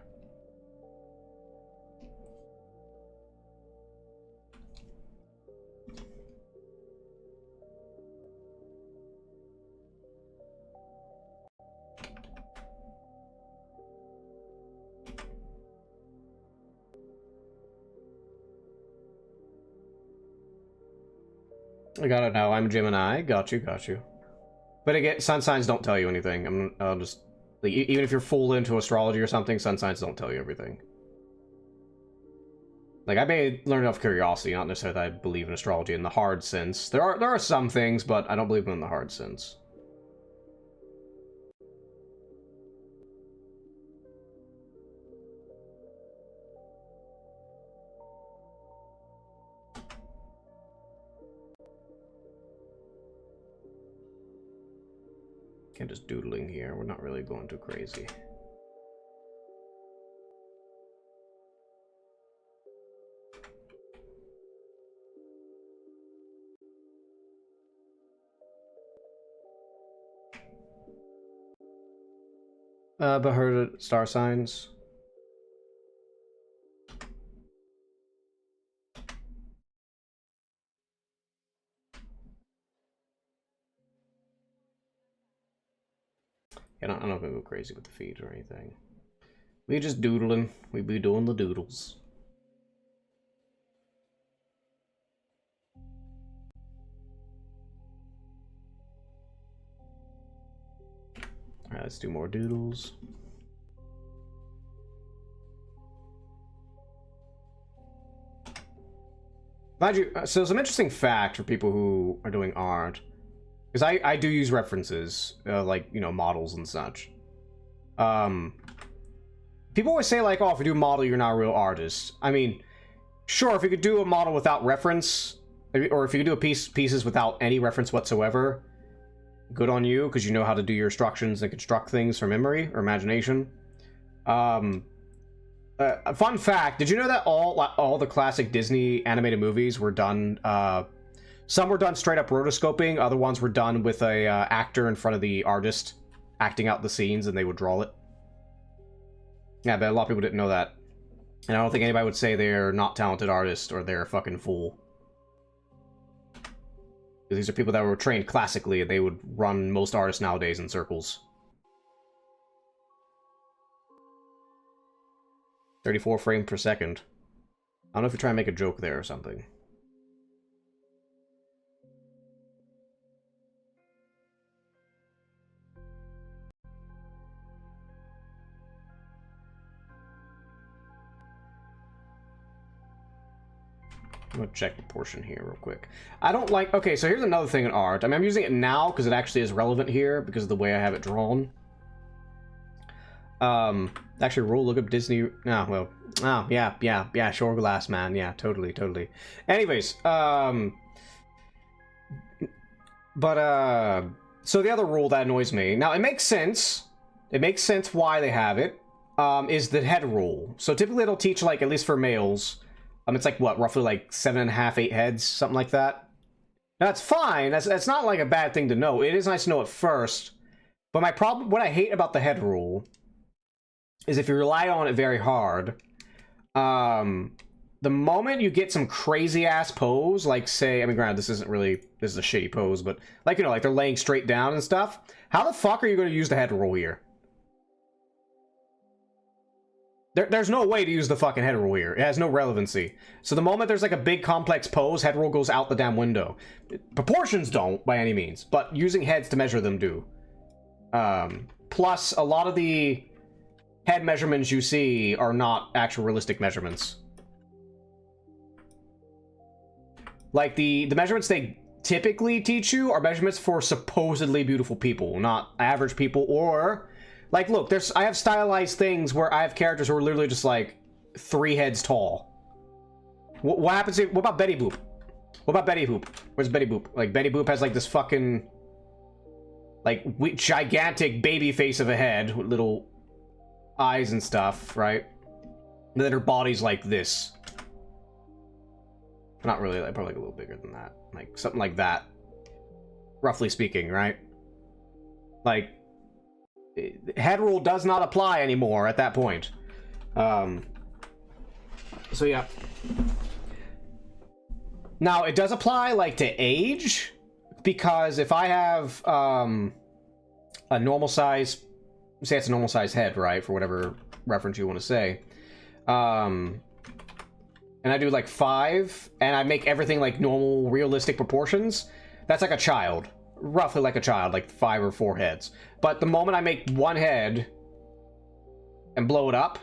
I got it now. I'm Gemini. Got you. But again, sun signs don't tell you anything. I'll just... Like, even if you're full into astrology or something, sun signs don't tell you everything. Like, I may learn out of curiosity, not necessarily that I believe in astrology in the hard sense. There are some things, but I don't believe them in the hard sense. I'm just doodling here. We're not really going too crazy. But heard star signs. Yeah, I'm not gonna go crazy with the feet or anything. We just doodling. We be doing the doodles. Alright, let's do more doodles. Mind you, so some interesting fact for people who are doing art, because I do use references, like, you know, models and such. People always say, like, oh, if you do a model, you're not a real artist. I mean, sure, if you could do a model without reference, or if you could do pieces without any reference whatsoever, good on you, because you know how to do your instructions and construct things from memory or imagination. A fun fact, did you know that all the classic Disney animated movies were done, some were done straight up rotoscoping, other ones were done with a actor in front of the artist acting out the scenes, and they would draw it. Yeah, but a lot of people didn't know that. And I don't think anybody would say they're not talented artists or they're a fucking fool. These are people that were trained classically, and they would run most artists nowadays in circles. 34 frames per second. I don't know if you're trying to make a joke there or something. I'm gonna check proportion here real quick. I don't like... Okay, so here's another thing in art. I mean, I'm using it now because it actually is relevant here because of the way I have it drawn. Actually, look up Disney... Oh, well... Oh, yeah, Shore Glass, man. Yeah, totally. Anyways, so the other rule that annoys me... Now, it makes sense. It makes sense why they have it. Is the head rule. So typically it'll teach, like, at least for males... it's like, what, roughly like 7.5, 8 heads, something like that. Now, that's fine. That's not like a bad thing to know. It is nice to know at first. But my problem, what I hate about the head rule, is if you rely on it very hard, the moment you get some crazy-ass pose, like, say, I mean, granted, this is a shitty pose, but, like, you know, like, they're laying straight down and stuff, how the fuck are you going to use the head rule here? There's no way to use the fucking head rule here. It has no relevancy. So the moment there's like a big complex pose, head rule goes out the damn window. Proportions don't, by any means, but using heads to measure them do. Plus, a lot of the head measurements you see are not actual realistic measurements. Like, the measurements they typically teach you are measurements for supposedly beautiful people, not average people, or... Like, look, I have stylized things where I have characters who are literally just, like, 3 heads tall. What happens to... What about Betty Boop? What about Betty Boop? Where's Betty Boop? Like, Betty Boop has, like, this fucking... Like, gigantic baby face of a head with little eyes and stuff, right? And then her body's like this. Not really, like, probably like a little bigger than that. Like, something like that. Roughly speaking, right? Like... Head rule does not apply anymore at that point. So yeah. Now, it does apply, like, to age, because if I have a normal size, say it's a normal size head, right, for whatever reference you want to say, and I do, like, 5, and I make everything, like, normal, realistic proportions, that's like a child. Roughly like a child, like 5 or 4 heads. But the moment I make one head and blow it up...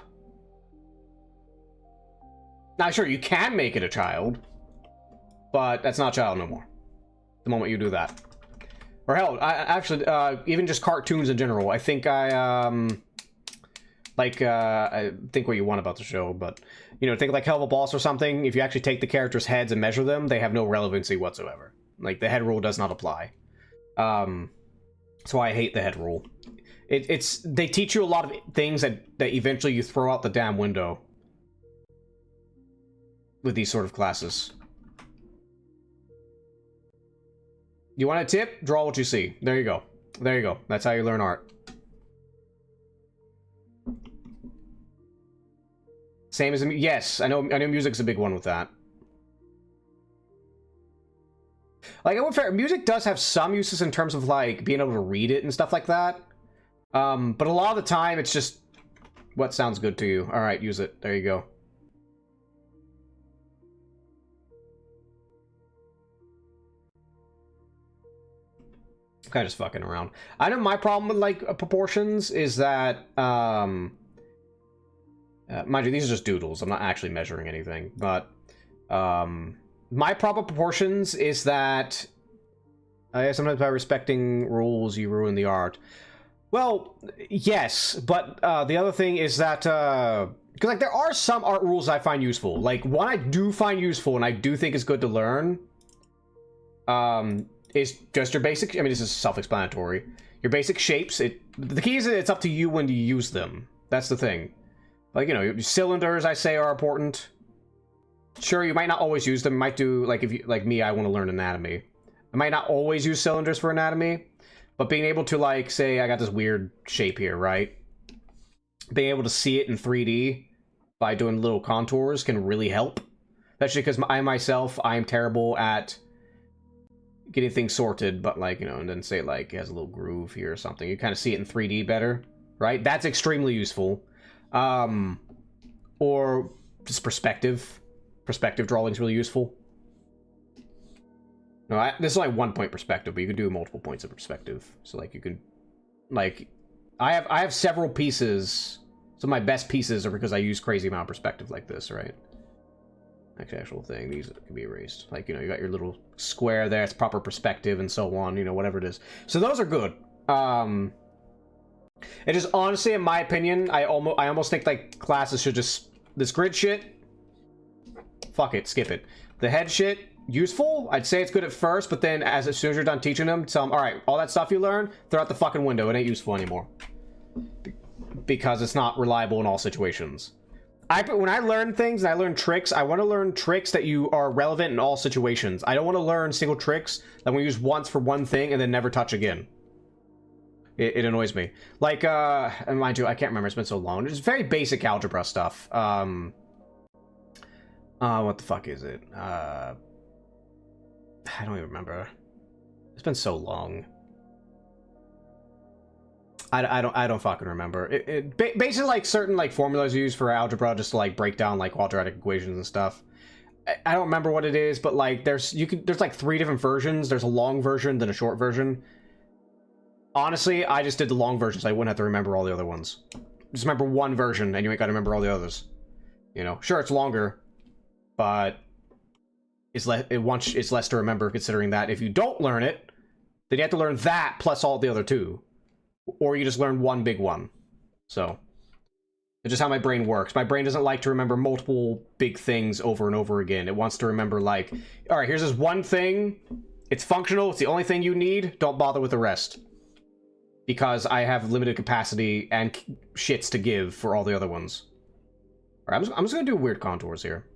Now, sure, you can make it a child, but that's not a child no more. The moment you do that. Or hell, even just cartoons in general. I think I think what you want about the show, but, you know, think like Hell of a Boss or something. If you actually take the characters' heads and measure them, they have no relevancy whatsoever. Like, the head rule does not apply. That's why I hate the head rule. They teach you a lot of things that eventually you throw out the damn window with these sort of classes. You want a tip? Draw what you see. There you go. There you go. That's how you learn art. Same as... Yes, I know music's a big one with that. Like, I would fair, music does have some uses in terms of, like, being able to read it and stuff like that. But a lot of the time, it's just what sounds good to you. Alright, use it. There you go. Kind of just fucking around. I know my problem with, like, proportions is that, mind you, these are just doodles. I'm not actually measuring anything. But, my problem with proportions is that sometimes by respecting rules, you ruin the art. Well, yes, but the other thing is that, because, like, there are some art rules I find useful. Like, one I do find useful and I do think is good to learn, is just your basic, I mean, this is self-explanatory. Your basic shapes, the key is that it's up to you when to use them. That's the thing. Like, you know, your cylinders, I say, are important. Sure, you might not always use them. You might do, like, if you, like me, I want to learn anatomy. I might not always use cylinders for anatomy, but being able to, like, say I got this weird shape here, right? Being able to see it in 3D by doing little contours can really help. Especially because I'm terrible at getting things sorted, but, like, you know, and then say, like, it has a little groove here or something. You kind of see it in 3D better, right? That's extremely useful. Or just perspective. Perspective drawing is really useful. No, this is like 1 point perspective, but you can do multiple points of perspective. So, like, you can, like, I have several pieces. Some of my best pieces are because I use crazy amount of perspective like this, right? Actual thing. These can be erased. Like, you know, you got your little square there. It's proper perspective and so on. You know, whatever it is. So those are good. It is honestly, in my opinion, I almost think like classes should just this grid shit. Fuck it, skip it. The head shit, useful. I'd say it's good at first, but then as soon as you're done teaching them, tell them, all right, all that stuff you learned, throw out the fucking window. It ain't useful anymore because it's not reliable in all situations. When I learn things and I learn tricks, I want to learn tricks that you are relevant in all situations. I don't want to learn single tricks that we use once for one thing and then never touch again. It annoys me. Like, and mind you, I can't remember. It's been so long. It's very basic algebra stuff. What the fuck is it? I don't even remember. It's been so long. I don't fucking remember. Basically, like, certain, like, formulas used for algebra just to, like, break down, like, quadratic equations and stuff. I don't remember what it is, but, like, there's like 3 different versions. There's a long version, then a short version. Honestly, I just did the long version, so I wouldn't have to remember all the other ones. Just remember one version, and you ain't gotta remember all the others. You know, sure, it's longer, but it's less to remember, considering that if you don't learn it, then you have to learn that plus all the other 2. Or you just learn one big one. So, it's just how my brain works. My brain doesn't like to remember multiple big things over and over again. It wants to remember, like, alright, here's this one thing. It's functional. It's the only thing you need. Don't bother with the rest. Because I have limited capacity and shits to give for all the other ones. Alright, I'm just gonna do weird contours here.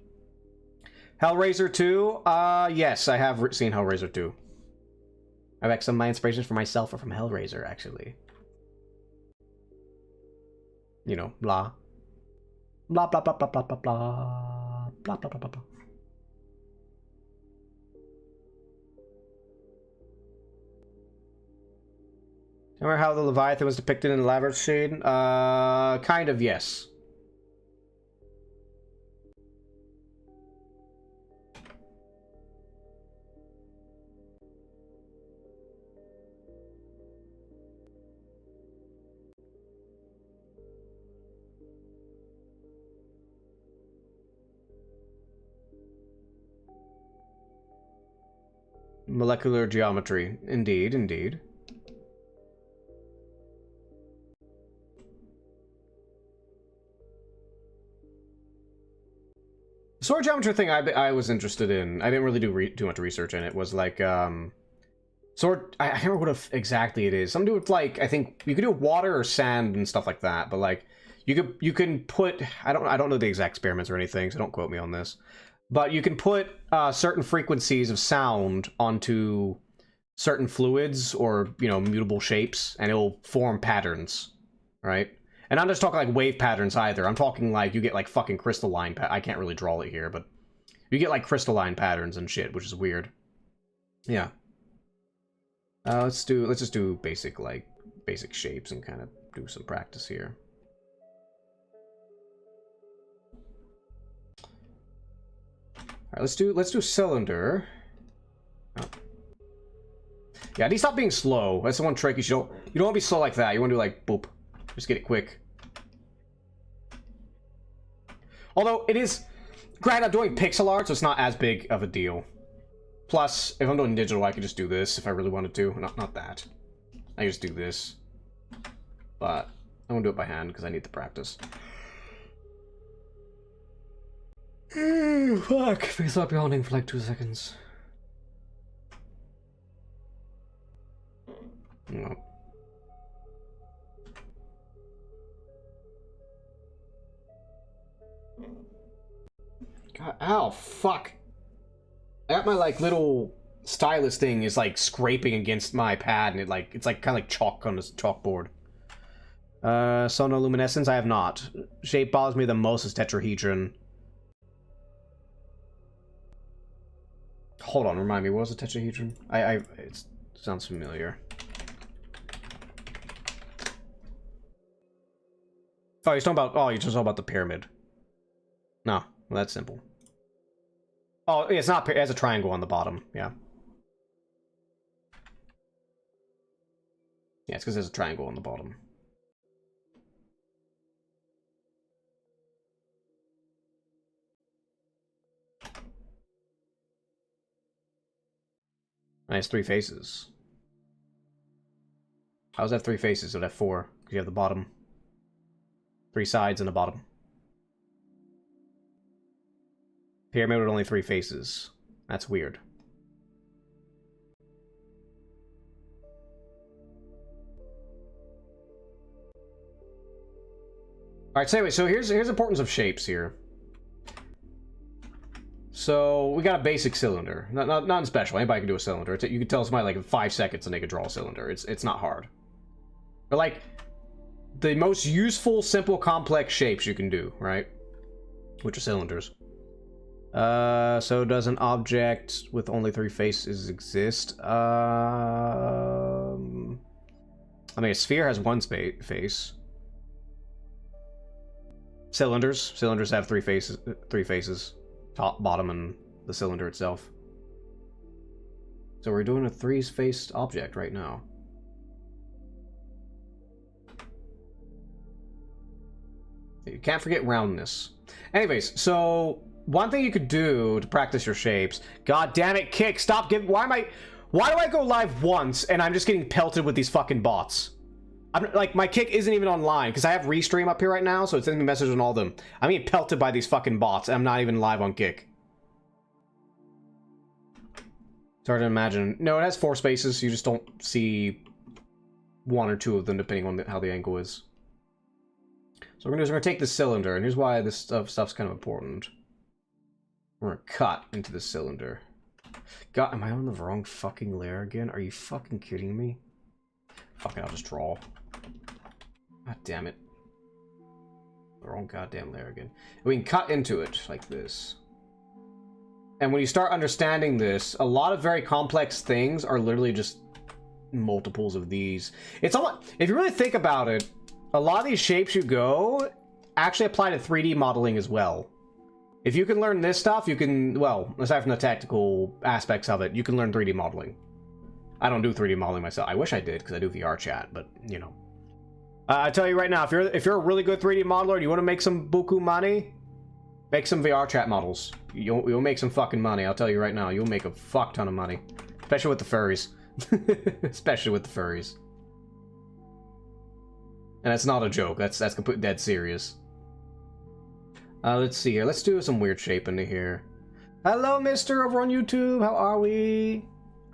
Hellraiser 2? Yes, I have seen Hellraiser 2. I've got some of my inspirations for myself are from Hellraiser, actually. You know, blah. Blah, blah, blah, blah, blah, blah, blah. Blah, blah, blah, blah, blah. Remember how the Leviathan was depicted in the Labyrinth scene? Kind of, yes. Molecular geometry. Indeed, indeed. The sword geometry thing I was interested in, I didn't really do too much research in it, was like, sword, I can't remember what exactly it is. Something to do with, like, I think you could do water or sand and stuff like that, but, like, you can put, I don't know the exact experiments or anything, so don't quote me on this. But you can put certain frequencies of sound onto certain fluids or, you know, mutable shapes, and it'll form patterns, right? And I'm just talking like wave patterns either. I'm talking like you get like fucking crystalline I can't really draw it here, but you get like crystalline patterns and shit, which is weird. Yeah. Let's just do basic shapes and kind of do some practice here. All right, let's do cylinder. Oh. Yeah, I need to stop being slow. That's the one trick. You don't want to be slow like that. You want to do like boop. Just get it quick. Although it is, granted, I'm doing pixel art, so it's not as big of a deal. Plus, if I'm doing digital, I could just do this if I really wanted to. Not that. I just do this. But I'm gonna do it by hand because I need the practice. Fuck. If I stop yawning for like 2 seconds. No. God, ow, fuck. I got my like little stylus thing is like scraping against my pad, and it's like kind of like chalk on this chalkboard. Sonoluminescence, I have not. Shape bothers me the most is tetrahedron. Hold on, remind me, what was a tetrahedron? It sounds familiar. Oh, you're just talking about the pyramid. No, well, that's simple. Oh, it's not, it has a triangle on the bottom, yeah. Yeah, it's because there's a triangle on the bottom. Nice, 3 faces. How does that have 3 faces? It would have 4, because you have the bottom. 3 sides and a bottom. Pyramid with only 3 faces. That's weird. Alright, so anyway, so here's the importance of shapes here. So, we got a basic cylinder. Not special. Anybody can do a cylinder. You can tell somebody like in 5 seconds and they can draw a cylinder. It's not hard. But like, the most useful, simple, complex shapes you can do, right? Which are cylinders. So does an object with only 3 faces exist? I mean, a sphere has 1 face. Cylinders have 3 faces. 3 faces. Top, bottom, and the cylinder itself. So we're doing a 3-faced object right now. You can't forget roundness. Anyways, so one thing you could do to practice your shapes. God damn it, Kick! Stop giving. Why do I go live once and I'm just getting pelted with these fucking bots? I'm like, my Kick isn't even online because I have Restream up here right now, so it's sending me messages on all of them. I'm getting pelted by these fucking bots, and I'm not even live on Kick. It's hard to imagine. No, it has 4 spaces. You just don't see 1 or 2 of them depending on how the angle is. So we're gonna take the cylinder, and here's why this stuff's kind of important. We're gonna cut into the cylinder. God, am I on the wrong fucking layer again? Are you fucking kidding me? Fuck it, I'll just draw. God damn it. The wrong goddamn layer again. We can cut into it like this. And when you start understanding this, a lot of very complex things are literally just multiples of these. It's all, if you really think about it, a lot of these shapes you go actually apply to 3D modeling as well. If you can learn this stuff, you can, well, aside from the tactical aspects of it, you can learn 3D modeling. I don't do 3D modeling myself. I wish I did, because I do VR chat, but, you know. I tell you right now, if you're a really good 3D modeler and you want to make some buku money, make some VR chat models. You'll make some fucking money, I'll tell you right now. You'll make a fuck ton of money. Especially with the furries. Especially with the furries. And that's not a joke. That's completely dead serious. Let's see here. Let's do some weird shape into here. Hello, mister, over on YouTube. How are we?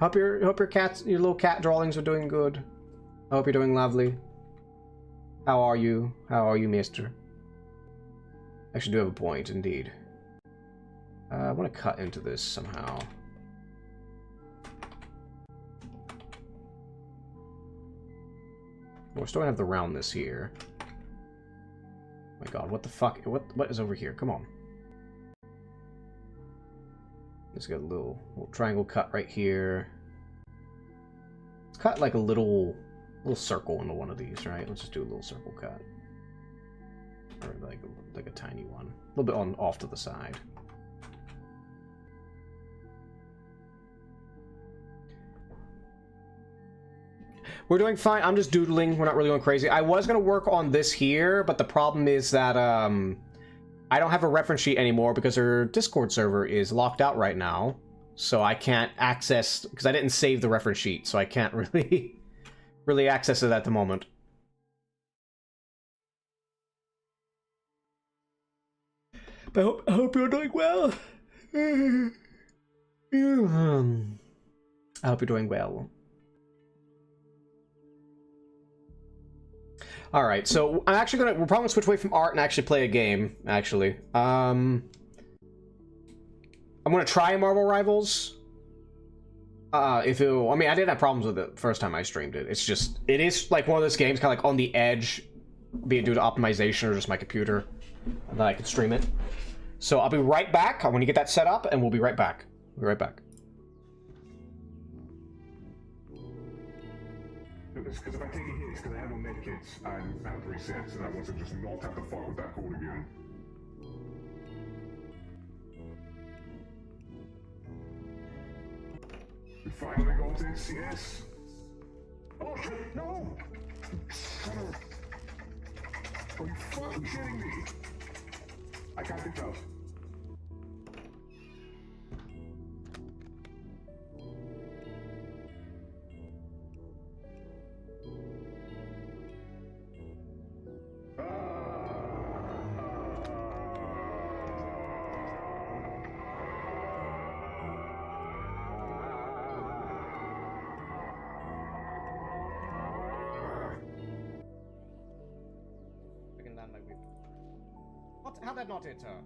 Hope your little cat drawings are doing good. I hope you're doing lovely. How are you? How are you, mister? Actually, do have a point, indeed. I want to cut into this somehow. We're still gonna have the roundness here. Oh my god, what the fuck? What is over here? Come on. Just got a little triangle cut right here. Let's cut like a little little circle into one of these, right? Let's just do a little circle cut. Or like a tiny one. A little bit on off to the side. We're doing fine. I'm just doodling. We're not really going crazy. I was going to work on this here, but the problem is that I don't have a reference sheet anymore because our Discord server is locked out right now. So I can't access, because I didn't save the reference sheet, so I can't really access it at the moment. But I hope you're doing well. I hope you're doing well. All right, so we're probably gonna switch away from art and actually play a game. Actually, I'm gonna try Marvel Rivals. I mean, I didn't have problems with it the first time I streamed it. It is like one of those games, kind of like on the edge, be it due to optimization or just my computer, that I could stream it. So I'll be right back. I want to get that set up, and we'll be right back. We'll be right back. Because if I take a hit, it's because I have no med kits. I'm out of resets, and I want to just not have to fuck with that code again. We finally got this, yes. Oh shit, no! Son of... Are you fucking kidding me? I can't think out. How'd that not hit her?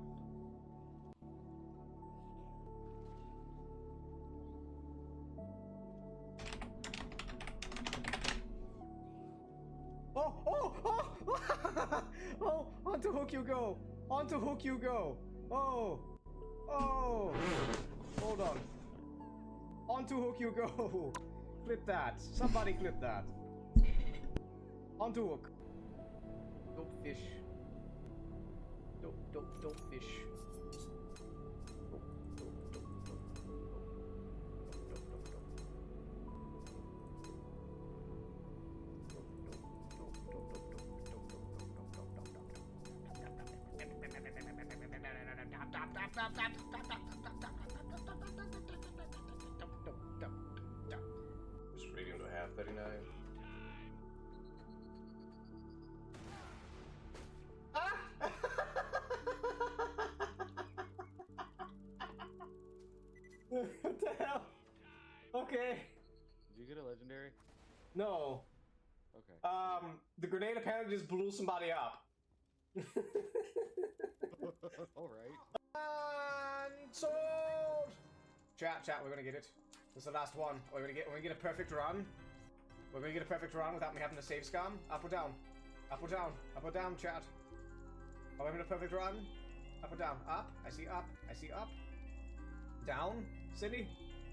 Oh! Oh! Oh! Oh! Onto hook you go! Onto hook you go! Oh! Oh! Hold on. Onto hook you go! Clip that. Somebody clip that. Onto hook. Go fish. Don't fish. Just reading to half 39. What the hell? Okay. Did you get a legendary? No. Okay. The grenade apparently just blew somebody up. Alright. And sold! Chat, we're gonna get it. This is the last one. We're gonna get a perfect run. We're gonna get a perfect run without me having to save scum. Up or down? Up or down? Up or down, chat? Are we having a perfect run? Up or down? Up. I see up. I see up. Down. Sydney?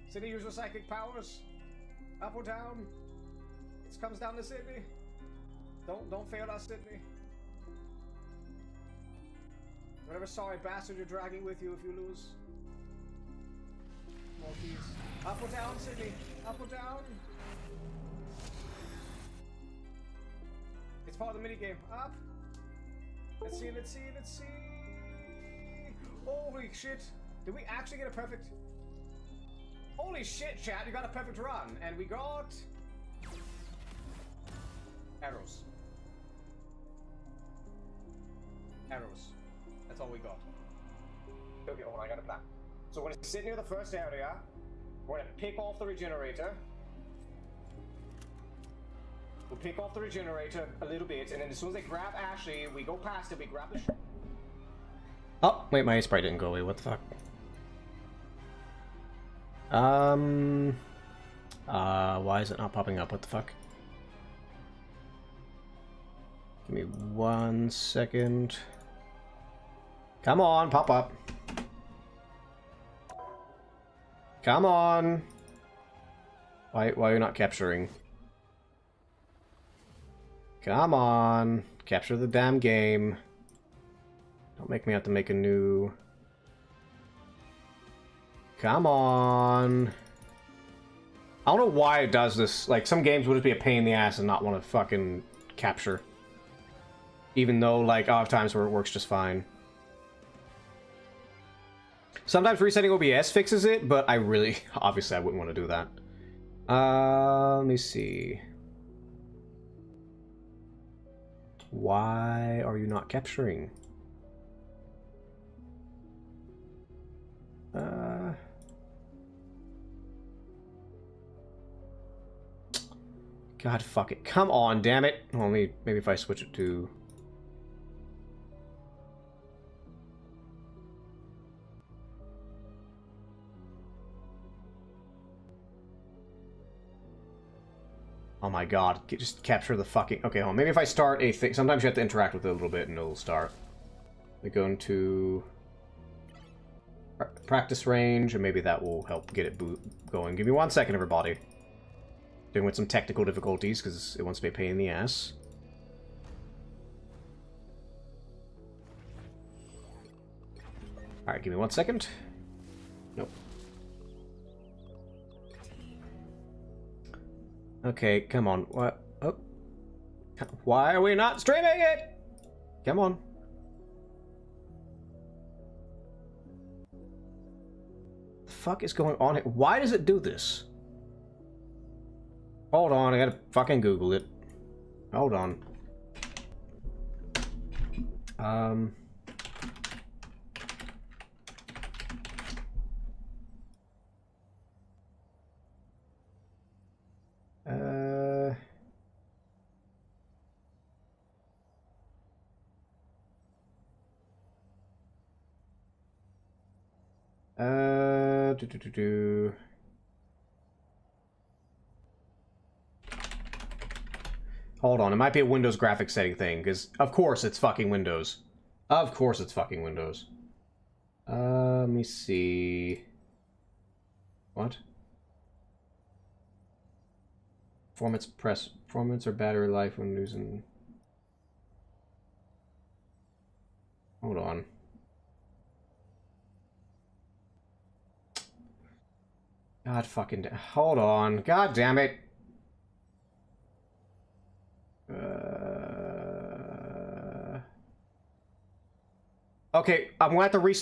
Sydney, use your psychic powers. Up or down? It comes down to Sydney. Don't fail us, Sydney. Whatever sorry bastard you're dragging with you if you lose. More keys. Up or down, Sydney? Up or down? It's part of the minigame. Up. Let's see, let's see, let's see. Holy shit. Did we actually get a perfect... Holy shit, chat, you got a perfect run. And we got... Arrows. Arrows. That's all we got. Okay, hold on, I got a plan. So we're gonna sit near the first area. We're gonna pick off the regenerator. We'll pick off the regenerator a little bit, and then as soon as they grab Ashley, we go past it, we grab the... Oh, wait, my sprite didn't go away. What the fuck? Why is it not popping up? What the fuck? Give me 1 second. Come on, pop up. Come on. Why are you not capturing? Come on. Capture the damn game. Don't make me have to make a new... Come on. I don't know why it does this. Like, some games would just be a pain in the ass and not want to fucking capture. Even though, like, I have times where it works just fine. Sometimes resetting OBS fixes it, but I really... Obviously, I wouldn't want to do that. Let me see. Why are you not capturing? God, fuck it. Come on, damn it. Well, maybe if I switch it to... Oh my god, just capture the fucking... Okay, hold on. Maybe if I start a thing... Sometimes you have to interact with it a little bit and it'll start. We go into... practice range, and maybe that will help get it going. Give me 1 second, everybody. Dealing with some technical difficulties, because it wants to be a pain in the ass. Alright, give me 1 second. Nope. Okay, come on. What? Oh. Why are we not streaming it? Come on. The fuck is going on here? Why does it do this? Hold on, I gotta fucking Google it. Hold on. Hold on, it might be a Windows graphics setting thing, because of course it's fucking Windows. Of course it's fucking Windows. Let me see. What? Performance or battery life when using... Hold on. God fucking... Hold on. God damn it. Okay, I'm gonna have to restart.